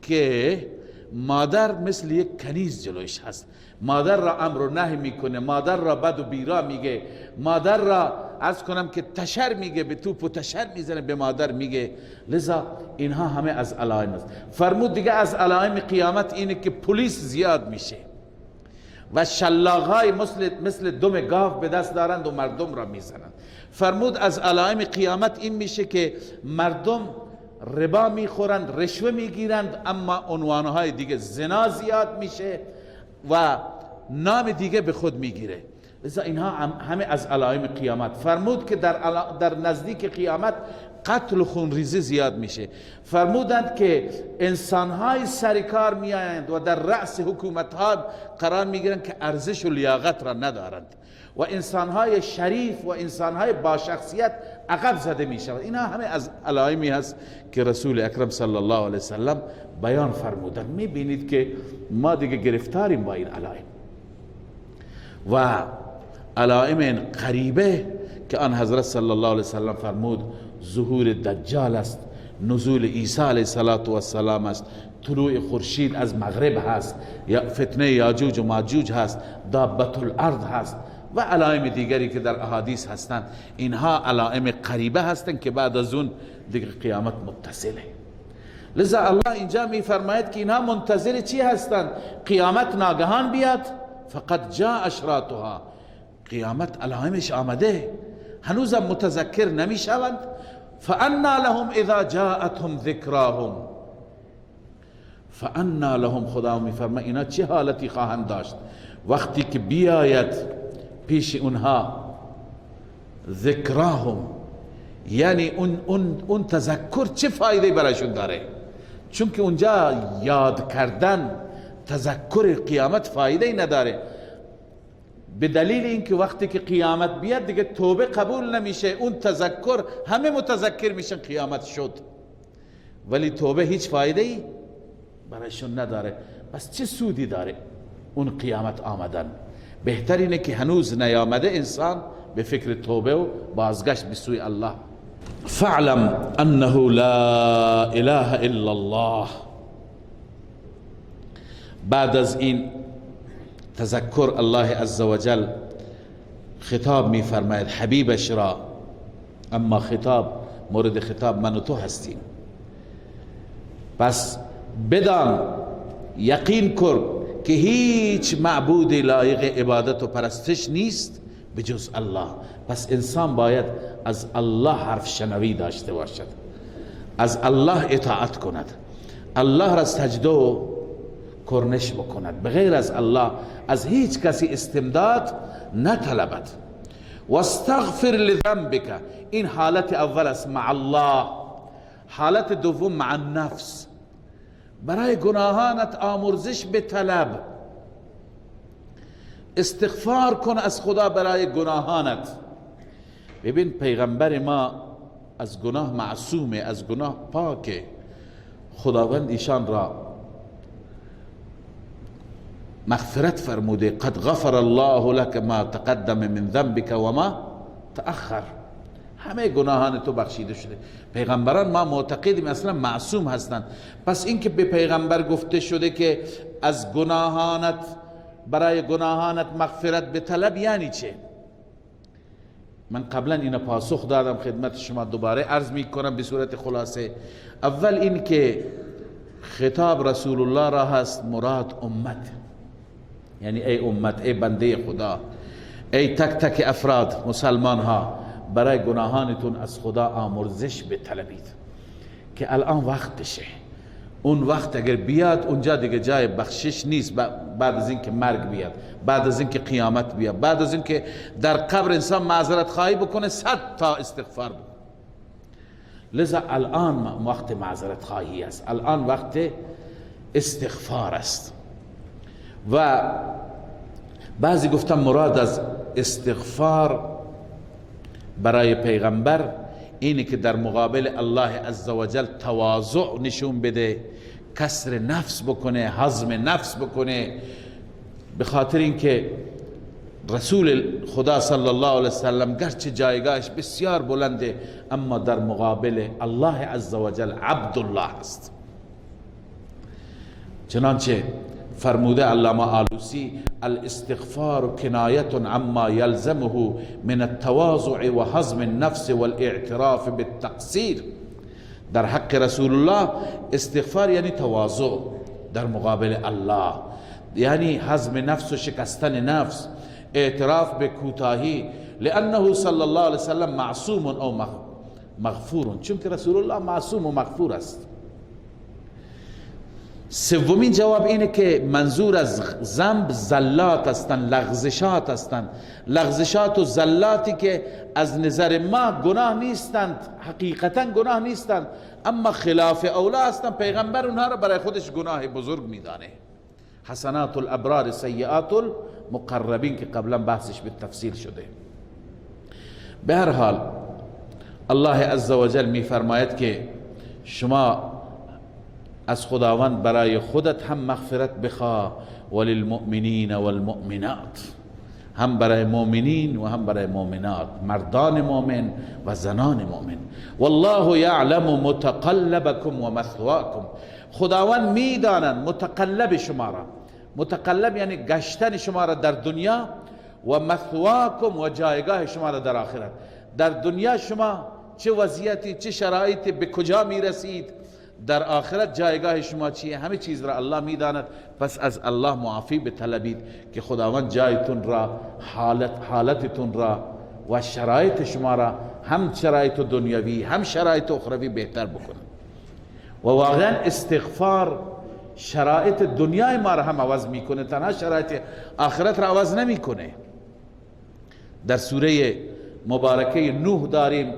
که مادر مثل یک کنیز جلوش هست. مادر را امر و نهی میکنه، مادر را بد و بیرا میگه، مادر را عرض کنم که تشر میگه، به توپ و تشر میزنه به مادر میگه. لذا اینها همه از علائم است. فرمود دیگه از علائم قیامت اینه که پلیس زیاد میشه و شلاقهای مثل دم گاو به دست دارند و مردم را میزنند. فرمود از علائم قیامت این میشه که مردم ربا میخورند، رشوه میگیرند، اما عنوانهای دیگه زنا زیاد میشه و نام دیگه به خود میگیره. لذا اینها همه از علائم قیامت. فرمود که در نزدیک قیامت قتل و خونریزی زیاد میشه. فرمودند که انسانهای سرکار میآیند و در رأس حکومتها قرار میگیرند که ارزش و لیاقت را ندارند و انسانهای شریف و انسانهای با شخصیت عقب زده میشوند. اینا همه از علائمی هست که رسول اکرم صلی الله علیه وسلم بیان فرمودند. میبینید که ما دیگه گرفتاریم با این علائم. و علائم قریبه که آن حضرت صلی الله علیه وسلم فرمود ظهور دجال است، نزول عیسی علیه السلام است، طلوع خورشید از مغرب هست، یا فتنه یاجوج و ماجوج هست، دابت الارض هست و علائم دیگری که در احادیث هستند، اینها علائم قریبه هستند که بعد از اون دیگه قیامت متصله. لذا الله اینجا میفرماید که اینها منتظر چی هستند؟ قیامت ناگهان بیاد، فقط جاء اشراطها، قیامت علائمش آمده، هنوزم متذکر نمیشوند. فانا لهم اذا جاءتهم ذکراهم، فانا لهم، خدا میفرماید اینا چه حالتی خواهند داشت وقتی که بیاید پیش اونها ذکراهم، یعنی اون تذکر چه فایده برایشون داره؟ چون که اونجا یاد کردن تذکر قیامت فایده نداره، به دلیل اینکه وقتی که قیامت بیاد دیگه توبه قبول نمیشه، اون تذکر همه متذکر میشن قیامت شد، ولی توبه هیچ فایده ای برایشون نداره. پس چه سودی داره اون قیامت آمدن؟ بهتر اینه که هنوز نیامده انسان به فکر توبه و بازگشت به سوی الله. فاعلم انه لا اله الا الله. بعد از این تذکر الله عزوجل خطاب می فرماید حبیبش را، اما خطاب مورد خطاب من و تو هستیم، پس بدان یقین کن که هیچ معبود لایق عبادت و پرستش نیست به جز الله. پس انسان باید از الله حرف شنوی داشته باشد، از الله اطاعت کند، الله را سجده و کرنش بکند، بغیر از الله از هیچ کسی استمداد نطلبد. واستغفر لذنبک، این حالت اول است مع الله. حالت دوم مع النفس، برای گناهانت آمرزش به طلب، استغفار کن از خدا برای گناهانت. ببین پیغمبر ما از گناه معصومه، از گناه پاکه، خداوند ایشان را مغفرت فرموده، قد غفر الله لك ما تقدم من ذنبك و ما تأخر، همه گناهان تو بخشیده شده. پیغمبران ما معتقدیم اصلا معصوم هستند، پس اینکه به پیغمبر گفته شده که از گناهانت، برای گناهانت مغفرت به طلب، یعنی چه؟ من قبلا اینا پاسخ دادم خدمت شما، دوباره عرض می کنم به صورت خلاصه. اول این که خطاب رسول الله را هست، مراد امت، یعنی ای امت، ای بنده خدا، ای تک تک افراد مسلمان ها، برای گناهانتون از خدا آمرزش بطلبید که الان وقتشه. اون وقت اگر بیاد اونجا دیگه جای بخشش نیست، بعد از اینکه مرگ بیاد، بعد از اینکه قیامت بیاد، بعد از اینکه در قبر انسان معذرت خواهی بکنه 100 تا استغفار بکنه. لذا الان وقت معذرت خواهی است، الان وقت استغفار است. و بعضی گفتن مراد از استغفار برای پیغمبر اینه که در مقابل الله عزوجل تواضع نشون بده، کسر نفس بکنه، هضم نفس بکنه، به خاطر اینکه رسول خدا صلی الله علیه وسلم گرچه جایگاهش بسیار بلنده، اما در مقابل الله عزوجل عبدالله است. چنانچه فرموده علامه آلوسی الاستغفار کنایت عما یلزمه من التواضع و هضم النفس والاعتراف بالتقصیر. در حق رسول الله استغفار یعنی تواضع در مقابل الله، یعنی هضم نفس و شکستن نفس، اعتراف به کوتاهی، لانه صلی الله علیه وسلم معصوم او مغفور، چون که رسول الله معصوم و مغفور است. سومین جواب اینه که منظور از ذنب زلات هستند، لغزشات هستند، لغزشات و زلاتی که از نظر ما گناه نیستند، حقیقتا گناه نیستند، اما خلاف اولا هستند. پیغمبر اونها را برای خودش گناه بزرگ میدانه. حسنات الابرار سیئات المقربین که قبلا بحثش به تفصیل شده. به هر حال الله عزوجل میفرماید که شما از خداوند برای خودت هم مغفرت بخواه، وللمؤمنین والمؤمنات، هم برای مؤمنین و هم برای مؤمنات، مردان مؤمن و زنان مؤمن. والله یعلم متقلبکم و مثواکم، خداوند میدانند متقلب شما را، متقلب یعنی گشتن شما را در دنیا، و مثواکم و جایگاه شما را در آخرت. در دنیا شما چه وضعیتی چه شرایطی به کجا می رسید، در آخرت جایگاه شما چیه، همه چیز را الله می داند. پس از الله معافی بطلبید که خداوند جایتون را، حالتتون را و شرایط شما را، هم شرایط دنیوی هم شرایط اخروی بهتر بکنه. و واقعا استغفار شرایط دنیای ما را هم عوض میکنه، تنها شرایط آخرت را عوض نمیکنه. در سوره مبارکه نوح داریم،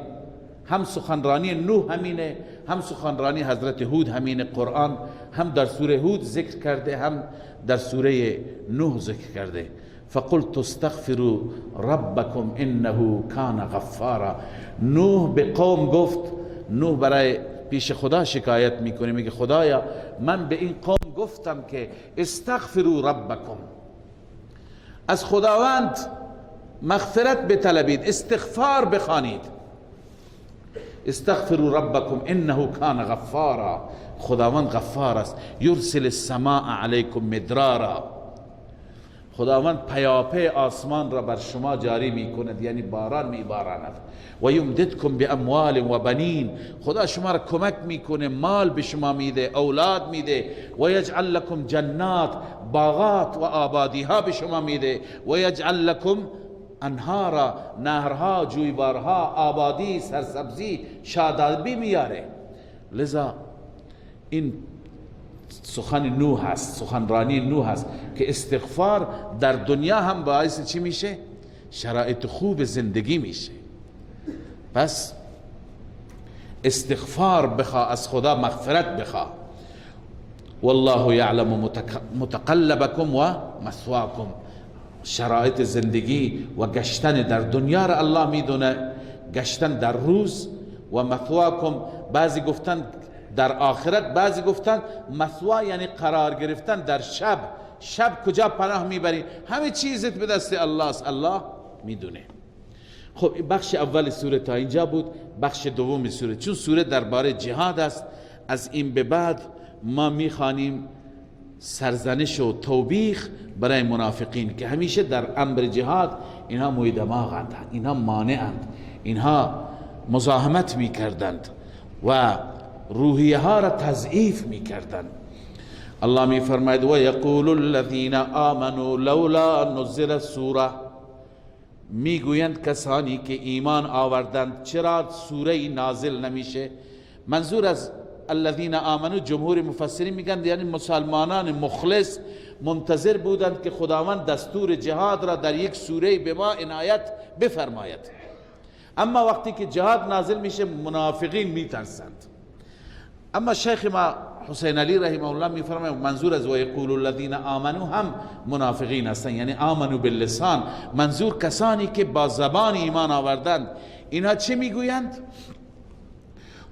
هم سخنرانی نوح همینه، هم سخنرانی حضرت هود همینه. قرآن هم در سوره هود ذکر کرده، هم در سوره نوح ذکر کرده. فقلت استغفروا ربکم انه کان غفارا. نوح به قوم گفت، نوح برای پیش خدا شکایت میکنه، میگه خدایا من به این قوم گفتم که استغفروا ربکم، از خداوند مغفرت بطلبید، استغفار بخوانید. استغفروا ربکم انه کان غفارا، خداوند غفار است. یرسل السماء علیکم مدرارا، خداوند پیاپی آسمان را بر شما جاری می کند، یعنی باران می باراند. و یمددکم باموال و بنین، خدا شما را کمک میکنه، مال به شما میده، اولاد میده. و یجعل لکم جنات، باغات و آبادی ها به شما میده. و یجعل لکم انهارا، نهرها، جویبارها، آبادی، سرسبزی، شادابی میاره. لذا این سخن نوح هست، سخنرانی نوح هست که استغفار در دنیا هم باعث چی میشه؟ شرایط خوب زندگی میشه. پس استغفار بخوا، از خدا مغفرت بخوا. والله یعلم متقلبکم و مثواکم، شرایط زندگی و گشتن در دنیا را الله میدونه، گشتن در روز. و مثواکم بعضی گفتن در آخرت، بعضی گفتن مثوا یعنی قرار گرفتن در شب. شب کجا پناه میبری؟ همه چیزت به دست الله است، الله میدونه. خب بخش اول سوره تا اینجا بود. بخش دوم سوره، چون سوره درباره جهاد است، از این به بعد ما میخوانیم سرزنش و توبیخ برای منافقین که همیشه در امر جهاد اینها موی دماغند، اینها مانعند، اینها مزاحمت میکردند و روحیه ها را تضعیف میکردند. الله میفرماید و یقول الذین آمنوا لولا نزلت سوره، میگویند کسانی که ایمان آوردند چرا سوره نازل نمیشه. منظور از الذین آمنوا، جمهور مفسرین میگن یعنی مسلمانان مخلص منتظر بودند که خداوند دستور جهاد را در یک سوره به ما عنایت بفرماید. اما وقتی که جهاد نازل میشه منافقین میترسند. اما شیخ ما حسین علی رحمه الله میفرماید منظور از و یقول الذین آمنوا هم منافقین هستند، یعنی آمنو باللسان، منظور کسانی که با زبان ایمان آوردند. اینها چه میگویند؟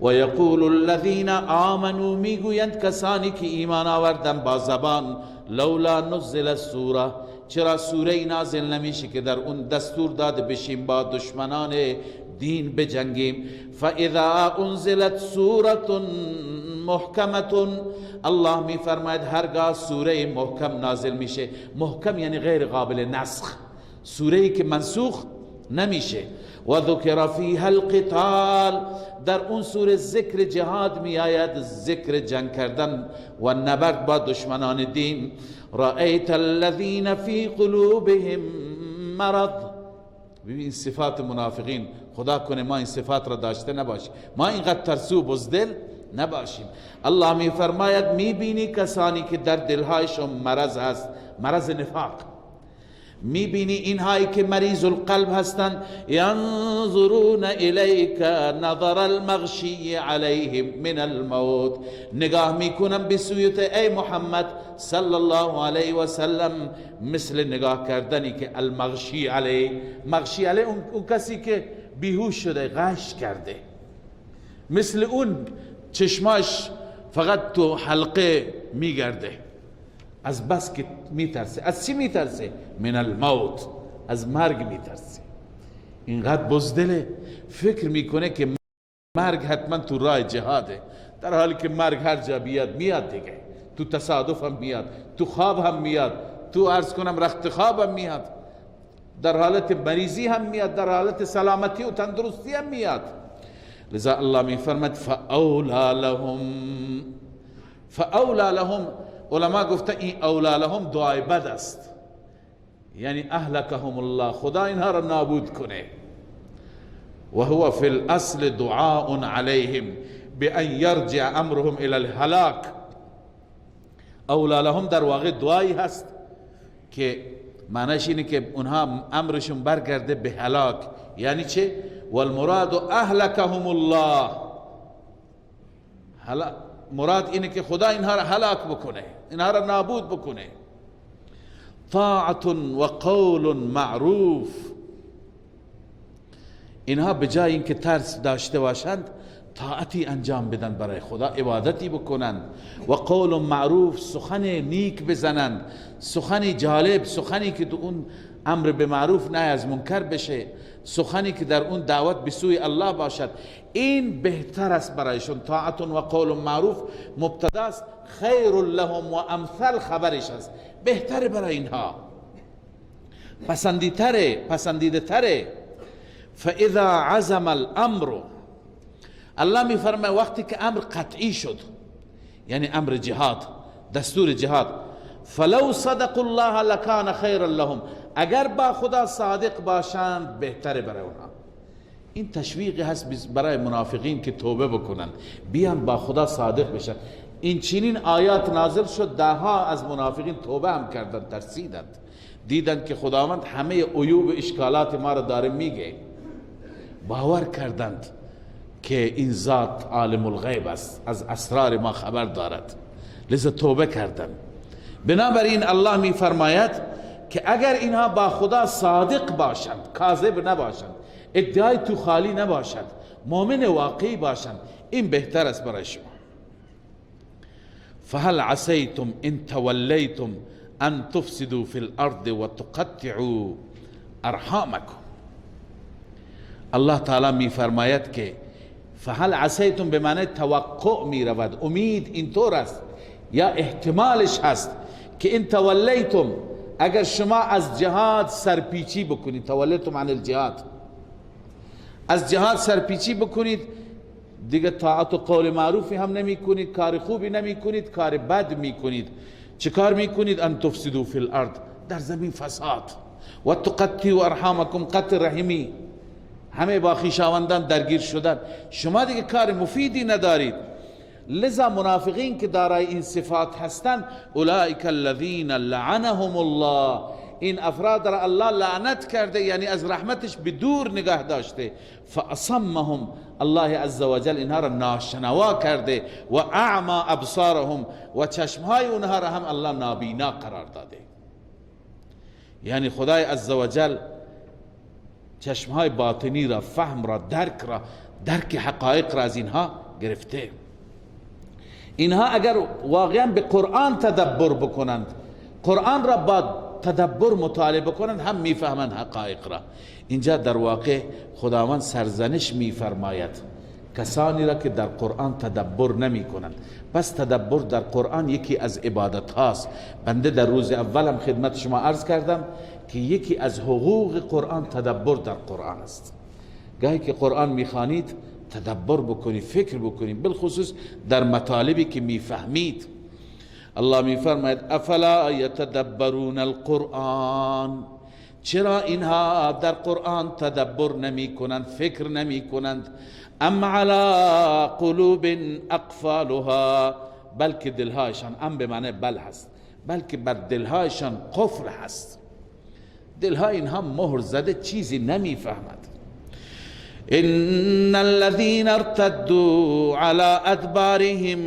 و یقول الذین آمنوا، میگویند کسانی که ایمان آوردند با زبان، لولا نزل السوره، چرا سوره نازل نمیشه که در اون دستور داده بشیم با دشمنان دین بجنگیم. فاذا انزلت سوره محکمه، الله میفرماید هرگاه سوره محکم نازل میشه، محکم یعنی غیر قابل نسخ، سوره که منسوخ نمیشه. و ذکر فیها القتال، در اون سوره ذکر جهاد می آید، ذکر جنگ کردن و نبرد با دشمنان دین. رأیت الذین فی قلوبهم مرض، ببین صفات منافقین، خدا کنه ما این صفات را داشته نباشیم، ما اینقدر ترسو بزدل نباشیم. الله می فرماید می بینی کسانی که در دلهایشون مرض هست، مرض نفاق، می بینی اینهایی که مریض القلب هستند. ینظرون الیک نظر المغشی علیهم من الموت، نگاه میکنن به سویت ای محمد صلی الله علیه و سلم مثل نگاه کردنی که المغشی علیه، مغشی علیه اون کسی که بیهوش شده، غش کرده، مثل اون چشماش فقط تو حلقه میگرده، از بس که میترسه. از چی میترسه؟ من الموت، از مرگ میترسه. اینقدر بزدله، فکر میکنه که مرگ حتما تو راه جهاده، در حالی که مرگ هر جا بیاد میاد دیگه، تو تصادف هم میاد، تو خواب هم میاد، تو عرض کنم رخت خواب هم میاد. در حالت مریضی هم میاد، در حالت سلامتی و تندرستی هم میاد. لذا الله میفرمد فاولا لهم. فاولا لهم، علما گفته این اولا لهم دعای بد است، یعنی اهلکهم الله، خدا اینها را نابود کنه. و هو فی الاصل دعاء علیهم بان یرجع امرهم الى الهلاک. اولا لهم در واقع دعایی هست که معنیش اینه که اونها امرشون برگرده به هلاک. یعنی چه؟ والمراد اهلکهم الله، مراد اینه که خدا اینها را هلاک بکنه، اینها را نابود بکنه. طاعت و قول معروف، اینها به جای اینکه ترس داشته باشند طاعتی انجام بدن برای خدا، عبادتی بکنند. و قول معروف، سخن نیک بزنند، سخنی جالب، سخنی که تو اون امر به معروف نهی از منکر بشه، سخنی که در اون دعوت به سوی الله باشد. این بهتر است برایشون. طاعت و قول معروف مبتداست، خیر لهم و امثل خبرش است، بهتر برای اینها، پسندیده تره. فاذا عزم الامر، الله می فرماید وقتی که امر قطعی شد، یعنی امر جهاد، دستور جهاد، فلو صدق الله لکان خیرا لهم، اگر با خدا صادق باشند بهتره برای اونها. این تشویقی هست برای منافقین که توبه بکنند، بیان با خدا صادق بشن. این چنین آیات نازل شد، دهها از منافقین توبه هم کردند، ترسیدند، دیدند که خداوند همه عیوب و اشکالات ما را داره میگه، باور کردند که این ذات عالم الغیب است، از اسرار ما خبر دارد، لذا توبه کردند. بنابراین الله می فرماید که اگر اینها با خدا صادق باشند، کاذب نباشند، ادعای تو خالی نباشند، مؤمن واقعی باشند، این بهتر است برای شما. فهل عسیتم ان تولیتم ان تفسدوا فی الارض و تقطعوا ارحامکم. الله تعالی می فرماید که فهل عسیتم به معنی توقع می رود، امید اینطور است یا احتمالش هست که ان تولیتم، اگر شما از جهاد سرپیچی بکنید، تولیتم عن الجهاد، از جهاد سرپیچی بکنید، دیگه طاعت و قول معروفی هم نمی کنید، کار خوبی نمی کنید، کار بد می کنید. چه کار می کنید؟ ان تفسدوا فی الارض، در زمین فساد، و تقطعوا ارحامکم، قطع رحمی، همه با خویشاوندان درگیر شدن، شما دیگه کار مفیدی ندارید. لذا منافقین که دارای این صفات هستند، اولئک الذین لعنهم الله، این افراد را الله لعنت کرده، یعنی از رحمتش به دور نگاه داشته. فاصمهم، الله عزوجل اینها را ناشنوا کرده. و اعما ابصارهم، و چشمهای اونها را هم الله نابینا قرار داده. یعنی خدای عزوجل چشمهای باطنی را، فهم را، درک حقایق را از اینها گرفته. اینها اگر واقعا به قرآن تدبر بکنند، قرآن را با تدبر مطالعه بکنند، هم میفهمند حقایق را. اینجا در واقع خداوند سرزنش میفرماید کسانی را که در قرآن تدبر نمی کنند. پس تدبر در قرآن یکی از عبادت هاست. بنده در روز اولم خدمت شما عرض کردم که یکی از حقوق قرآن تدبر در قرآن است. گاهی که قرآن میخوانید تدبر بکنید، فکر بکنید، بالخصوص در مطالبی که میفهمید. الله میفرماید افلا یتدبرون القرآن، چرا اینها در قرآن تدبر نمی کنند، فکر نمی کنند؟ ام علی قلوب اقفالها، بلکه دلهایشان، ام به معنی بل هست، بلکه بر دلهایشان قفل هست، دلهای اینها مهر زده، چیزی نمی فهمد. ان الذين ارتدوا على ادبارهم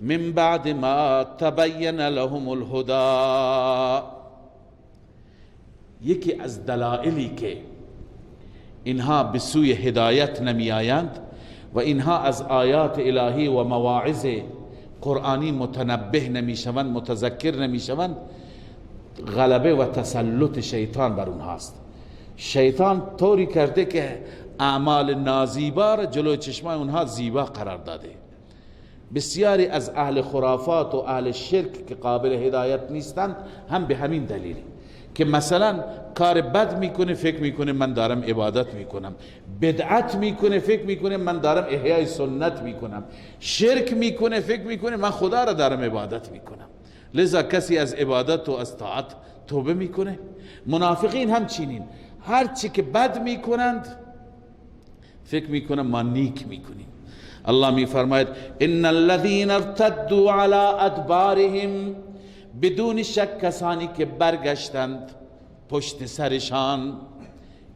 من بعد ما تبين لهم الهدى، یکی از دلائلی که اینها به سوی هدایت نمی آیند و اینها از آیات الهی و مواعظ قرآنی متنبه نمی شوند، متذکر نمی شوند، غلبه و تسلط شیطان بر اونهاست. شیطان طوری کرده که اعمال نازیبا را جلوی چشمای اونها زیبا قرار داده. بسیاری از اهل خرافات و اهل شرک که قابل هدایت نیستند هم به همین دلیل، که مثلا کار بد میکنه فکر میکنه من دارم عبادت میکنم، بدعت میکنه فکر میکنه من دارم احیای سنت میکنم، شرک میکنه فکر میکنه من خدا را دارم عبادت میکنم. لذا کسی از عبادت و از طاعت توبه میکنه. منافقین همچنین، هرچی که بد میکنند فکر میکنن ما نیک میکنیم. الله میفرماید ان الذين ارتدوا على ادبارهم، بدون شک کسانی که برگشتند پشت سرشان،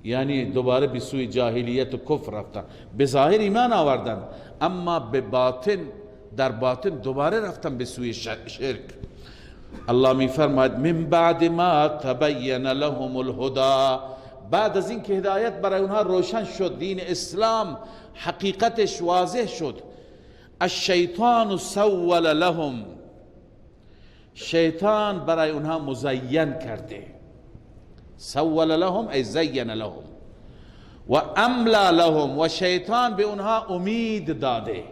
یعنی دوباره به سوی جاهلیت و کفر رفتن، به ظاهر ایمان آوردند اما به باطن، در باطن دوباره رفتن به سوی شرک. الله میفرماید من بعد ما تبین لهم الهدى، بعد از این که هدایت برای اونها روشن شد، دین اسلام حقیقتش واضح شد، الشیطان سول لهم، شیطان برای اونها مزین کرده، سول لهم ای زین لهم، و املا لهم، و شیطان به اونها امید داده.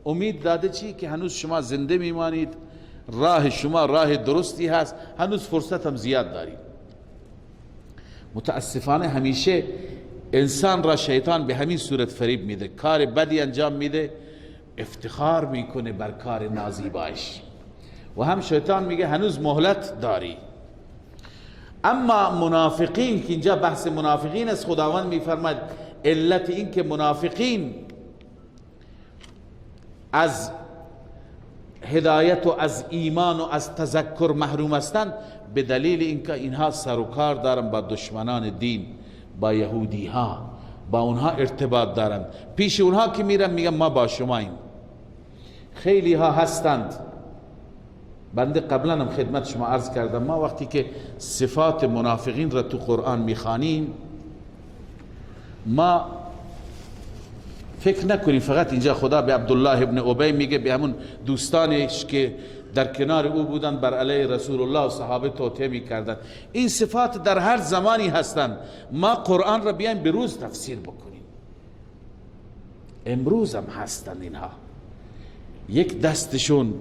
امید داده چی؟ که هنوز شما زنده میمانید، راه شما راه درستی هست، هنوز فرصت هم زیاد دارید. متاسفانه همیشه انسان را شیطان به همین صورت فریب میده، کار بدی انجام میده، افتخار میکنه بر کار نازیبایش، و هم شیطان میگه هنوز مهلت داری. اما منافقین که اینجا بحث منافقین است، خداوند میفرماید علت این که منافقین از هدایت و از ایمان و از تذکر محروم هستند، به دلیل اینکه اینها سر و کار دارن با دشمنان دین، با یهودی ها، با اونها ارتباط دارن، پیش اونها که میرن میگن ما با شماییم. خیلی ها هستند، بنده قبلا هم خدمت شما عرض کردم، ما وقتی که صفات منافقین را تو قرآن میخوانیم، ما فکر نکنیم فقط اینجا خدا به عبدالله ابن ابی میگه، به همون دوستانش که در کنار او بودن بر علیه رسول الله و صحابه توطئه میکردن. این صفات در هر زمانی هستند. ما قرآن را بیایم به روز تفسیر بکنیم، امروز هم هستند اینها. یک دستشون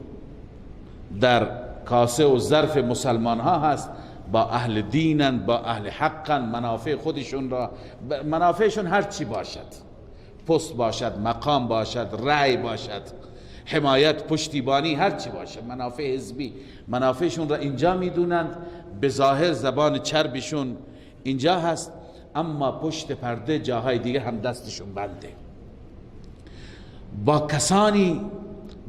در کاسه و ظرف مسلمان ها هست، با اهل دینن، با اهل حقن، منافع خودشون را، منافعشون هر چی باشد، پست باشد، مقام باشد، رأی باشد، حمایت، پشتیبانی، هر چی باشد، منافع حزبی، منافعشون را اینجا میدونند. به ظاهر زبان چربشون اینجا هست، اما پشت پرده جاهای دیگه هم دستشون بنده. با کسانی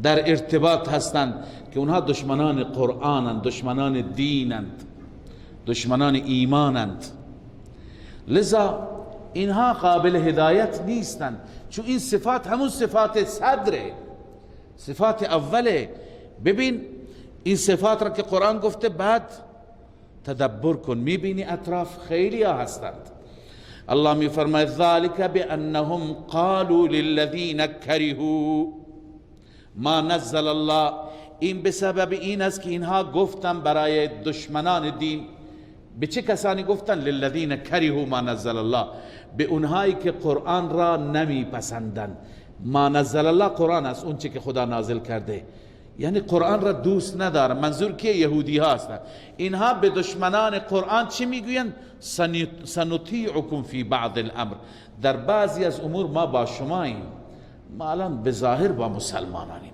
در ارتباط هستند که اونها دشمنان قرآنند، دشمنان دینند، دشمنان ایمانند. لذا اینها قابل هدایت نیستند، چون این صفات همون صفات صدره، صفات اوله. ببین این صفات را که قرآن گفته، بعد تدبر کن، میبینی اطراف خیلی ها هستند. الله میفرماید ذالک بانهم قالوا للذین کرهوا ما نزل الله، این به سبب این است که اینها گفتن برای دشمنان دین. به چه کسانی گفتن؟ للذین کرهوا ما نزل الله، به اونهایی که قرآن را نمی پسندن. ما نزل الله قرآن است، اون چه که خدا نازل کرده، یعنی قرآن را دوست ندارن. منظور که یهودی ها هستند. اینها به دشمنان قرآن چی میگویند؟ سنطیعکم فی بعض الامر، در بعضی از امور ما با شماییم، ما الان به ظاهر با مسلمانانیم.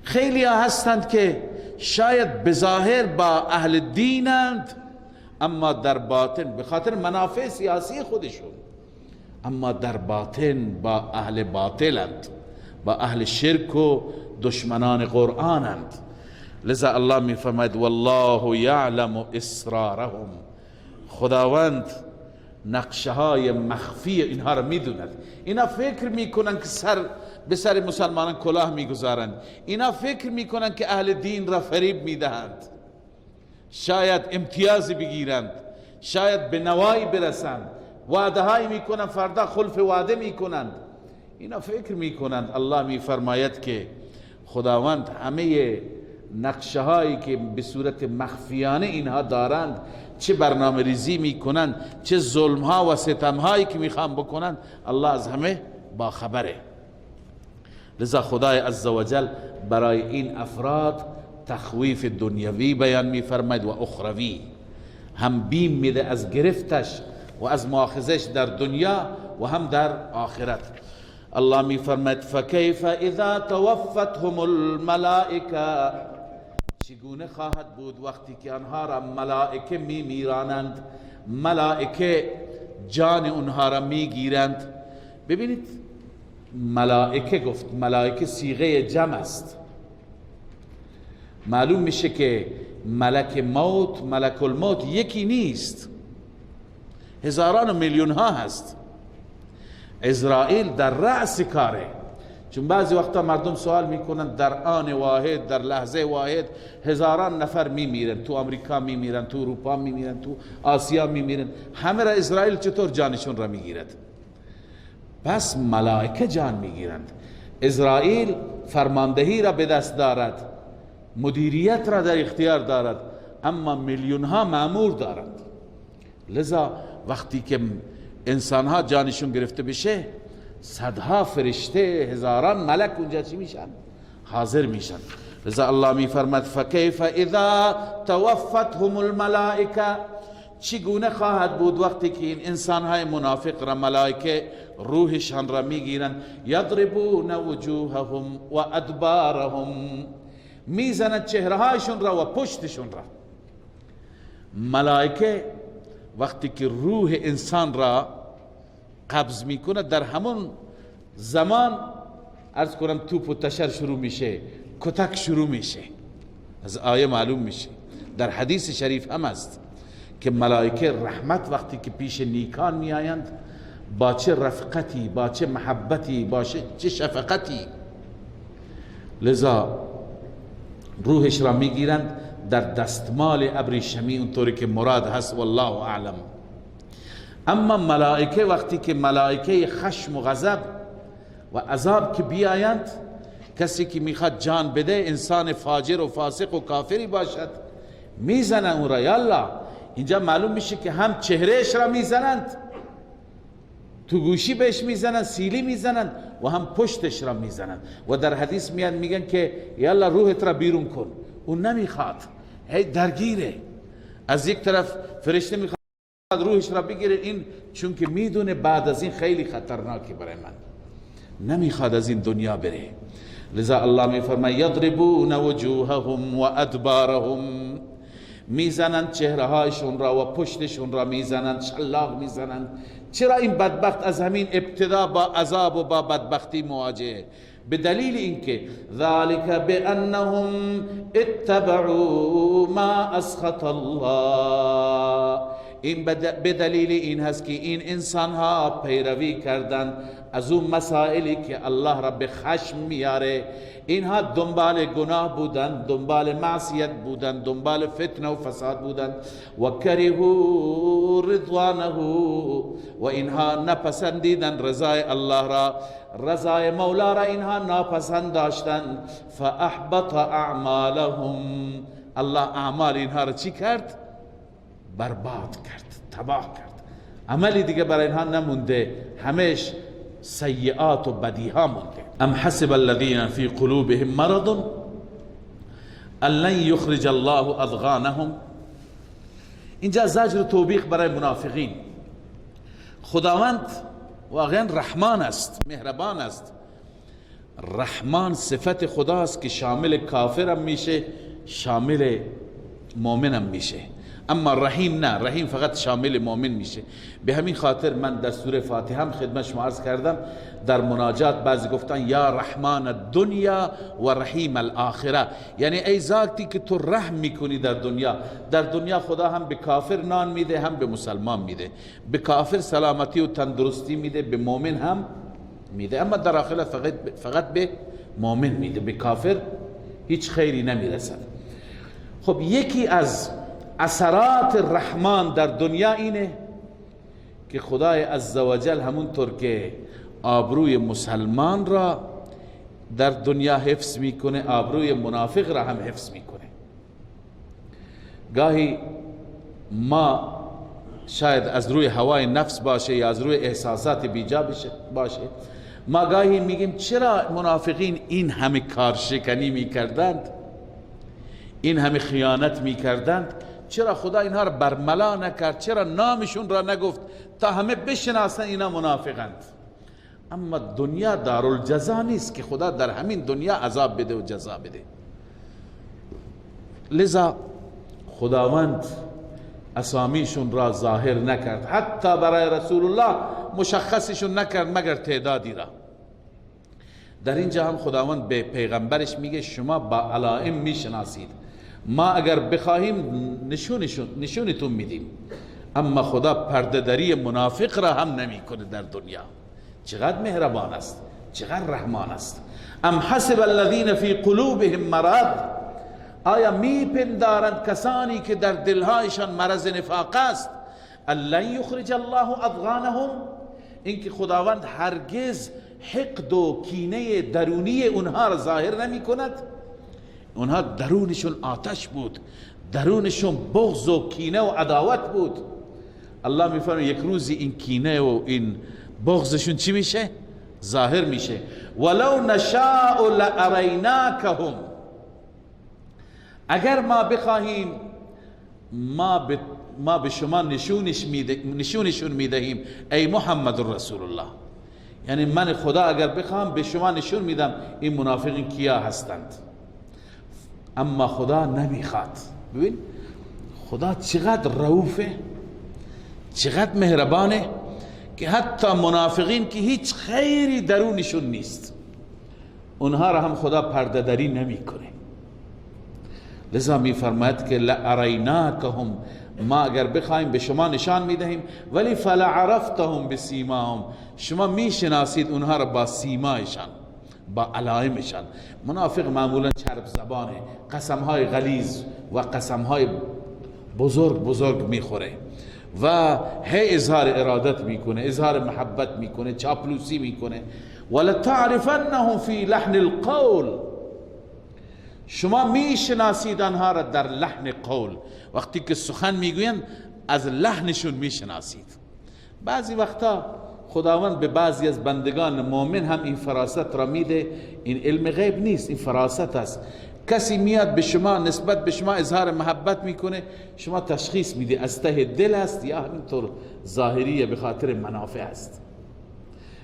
خیلی ها هستند که شاید به ظاهر با اهل دینند، اما در باطن به خاطر منافع سیاسی خودشون، اما در باطن با اهل باطلند، با اهل شرک و دشمنان قرآنند. لذا الله می فرماید والله یعلم اسرارهم، خداوند نقشه های مخفی اینها را میدوند. اینا فکر میکنن که به سر مسلمانان کلاه میگذارند، اینا فکر میکنن که اهل دین را فریب میدهند، شاید امتیازی بگیرند، شاید به نوایی برسند، وعده هایی میکنند فردا خلف وعده میکنند. اینا فکر میکنند. الله میفرماید که خداوند همه نقشه هایی که به صورت مخفیانه اینها دارند، چه برنامه ریزی میکنند، چه ظلم ها و ستم هایی که میخوان بکنند، الله از همه با خبره. لذا خدای عزوجل برای این افراد تخویف دنیوی بیان میفرماید و اخروی. هم بیم میده از گرفتش و از مؤاخذش در دنیا و هم در آخرت. الله می فرماید فکیف اذا توفتهم الملائکه، چگونه خواهد بود وقتی که آنها را ملائکه می میرانند، ملائکه جان اونها را می گیرند. ببینید ملائکه گفت، ملائکه صیغه جمع است. معلوم میشه که ملک موت، ملک الموت یکی نیست، هزاران و میلیون ها هست. عزرائیل در رأس کاره، چون بعضی وقتا مردم سوال میکنن در آن واحد، در لحظه واحد هزاران نفر میمیرن، تو امریکا میمیرن، تو اروپا میمیرن، تو آسیا میمیرن، همه را اسرائیل چطور جانشون را میگیرد؟ پس ملائکه جان میگیرند. اسرائیل فرماندهی را به دست دارد، مدیریت را در اختیار دارد، اما میلیون ها مأمور دارند. لذا وقتی که انسان ها جانشون گرفته بشه، صدها فرشته، هزاران ملک اونجا چی میشن؟ حاضر میشن. لذا الله میفرماد فکیف اذا توفتهم الملائکه، چگونه خواهد بود وقتی که این انسان های منافق را ملائکه روحشان را میگیرند. یضربون وجوههم و ادبارهم، میزنند چهره هایشون را و پشتشون را. ملائکه وقتی که روح انسان را قبض میکنه، در همون زمان عرض کنم توپ و تشر شروع میشه، کتک شروع میشه. از آیه معلوم میشه، در حدیث شریف هم است که ملائکه رحمت وقتی که پیش نیکان میآیند، با چه رفقتی، با چه محبتی، با چه شفقتی، لذا روحش را میگیرند در دستمال ابریشمی، اونطوری که مراد هست، والله اعلم. اما ملائکه وقتی که ملائکه خشم و غضب و عذاب که بیایند، کسی که میخواد جان بده، انسان فاجر و فاسق و کافری باشد، میزنن اون را. یالله، اینجا معلوم میشه که هم چهرهش را میزنند، تو گوشی بهش میزنند، سیلی میزنند، و هم پشتش را میزنند. و در حدیث میگن که یالله روحت را بیرون کن. اون نمیخواد، هی درگیره. از یک طرف فرشته میخواد روحش را بگیره، این چون که میدونه بعد از این خیلی خطرناکه برای من، نمیخواد از این دنیا بره. لذا الله میفرماید یضربون وجوههم و ادبارهم، میزنند چهره هایشون را و پشتشون را میزنند، شلاق میزنند. چرا این بدبخت از همین ابتدا با عذاب و با بدبختی مواجهه؟ به دلیل اینکه ذالک بانهم اتبعوا ما اسخط الله، این به دلیل این هست که این انسان ها پیروی کردند از اون مسائلی که الله را به خشم میاره. اینها دنبال گناه بودند، دنبال معصیت بودند، دنبال فتنه و فساد بودند. و کرهوا رضوانه، و اینها نپسندیدند رضای الله را، رضای مولا را اینها ناپسند داشتند. فاحبط اعمالهم، الله اعمال اینها را چی کرد؟ برباد کرد، تباه کرد. عملی دیگه برای اینها نمونده، همش سیئات و بدیها مونده. ام حسب الذين في قلوبهم مرض ان لن يخرج الله اضغانهم. اینجا زجر و توبیخ برای منافقین. خداوند واقعا رحمان است، مهربان است. رحمان صفت خداست که شامل کافرم میشه، شامل مؤمنم میشه. اما رحیم نه، رحیم فقط شامل مؤمن میشه. به همین خاطر من در سوره فاتحه هم خدمت شما عرض کردم، در مناجات بعضی گفتن یا رحمان الدنیا و رحیم الاخره، یعنی ای ذاتی که تو رحم میکنی در دنیا. در دنیا خدا هم به کافر نان میده، هم به مسلمان میده. به کافر سلامتی و تندرستی میده، به مؤمن هم میده. اما در آخرت فقط به مؤمن میده، به کافر هیچ خیری نمیرسد. خب یکی از اثرات رحمان در دنیا اینه که خدای عزوجل همونطور که آبروی مسلمان را در دنیا حفظ میکنه، آبروی منافق را هم حفظ میکنه. گاهی ما شاید از روی هوای نفس باشه یا از روی احساسات بیجا باشه، ما گاهی میگیم چرا منافقین این همه کارشکنی میکردند، این همه خیانت میکردند، چرا خدا اینها را برملا نکرد؟ چرا نامشون را نگفت تا همه بشناسن اینا منافقند؟ اما دنیا دارالجزا نیست که خدا در همین دنیا عذاب بده و جزا بده. لذا خداوند اسامیشون را ظاهر نکرد، حتی برای رسول الله مشخصشون نکرد مگر تعدادی را. در اینجا هم خداوند به پیغمبرش میگه شما با علائم میشناسید، ما اگر بخواهیم نشونتون میدیم. اما خدا پرده‌دری منافق را هم نمیکنه در دنیا. چقدر مهربان است، چقدر رحمان است. ام حسب الذین فی قلوبهم مرض، آیا میپندارند کسانی که در دلهایشان مرض نفاق است، لن یخرج الله اضغانهم، اینکه خداوند هرگز حقد و کینه درونی اونها را ظاهر نمی کند؟ اونها درونشون آتش بود، درونشون بغض و کینه و عداوت بود. الله میفرماید یک روزی این کینه و این بغضشون چی میشه؟ ظاهر میشه. ولو نشاء لاریناکهم، اگر ما بخواهیم ما به شما نشونشون میدهیم ای محمد رسول الله. یعنی من خدا اگر بخوام به شما نشون میدم این منافقین کیا هستند. اما خدا نمیخواد. ببین خدا چقدر رؤوفه، چقدر مهربانه که حتی منافقین که هیچ خیری درونشون نیست اونها را هم خدا پرده دری نمیکنه. لذا میفرماید که لاریناکهم، ما اگر بخوایم به شما نشان میدهیم، ولی فلعرفتهم بسیماهم، شما میشناسید اونها را با سیمایشان، با علائمشان. منافق معمولا چرب زبانه، قسمهای غلیظ و قسمهای بزرگ میخوره و هی اظهار ارادت میکنه، اظهار محبت میکنه، چاپلوسی میکنه. ولتعرفنهم فی لحن القول، شما میشناسید آنها را در لحن قول، وقتی که سخن میگوین از لحنشون میشناسید. بعضی وقتا خداوند به بعضی از بندگان مؤمن هم این فراست را میده. این علم غیب نیست، این فراست است. کسی میاد به شما نسبت به شما اظهار محبت میکنه، شما تشخیص میده از ته دل است یا همینطور ظاهریه به خاطر منافع است.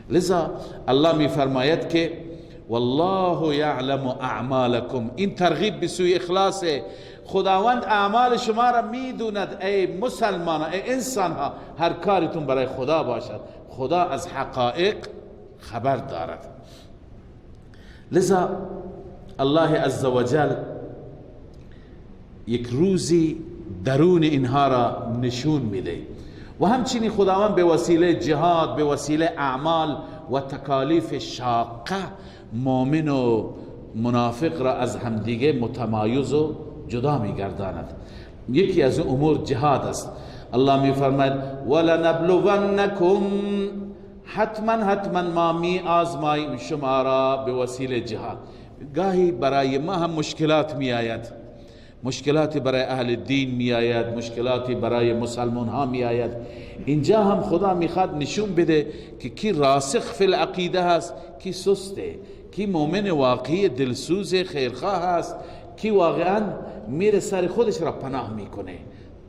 لذا الله میفرماید که والله یعلم اعمالکم، این ترغیب به سوی اخلاص. خداوند اعمال شما را میدوند ای مسلمان، ای انسان ها، هر کارتون برای خدا باشد، خدا از حقایق خبر دارد. لذا الله عزوجل یک روزی درون اینها را نشون میده و همچنین خداوند به وسیله جهاد، به وسیله اعمال و تکالیف شاقه مؤمن و منافق را از همدیگه متمایز و جدا میگرداند. یکی از امور جهاد است. الله میفرماید ولنبلونکم، حتما ما می آزماییم شما را به وسیله جهاد. گاهی برای ما هم مشکلات می آید، مشکلاتی برای اهل دین می آید، مشکلاتی برای مسلمان ها می آید. اینجا هم خدا میخواد نشون بده که کی راسخ فی العقیده هست، کی سسته، کی مؤمن واقعی دلسوز خیرخواه هست، کی واقعا میره سر خودش را پناه میکنه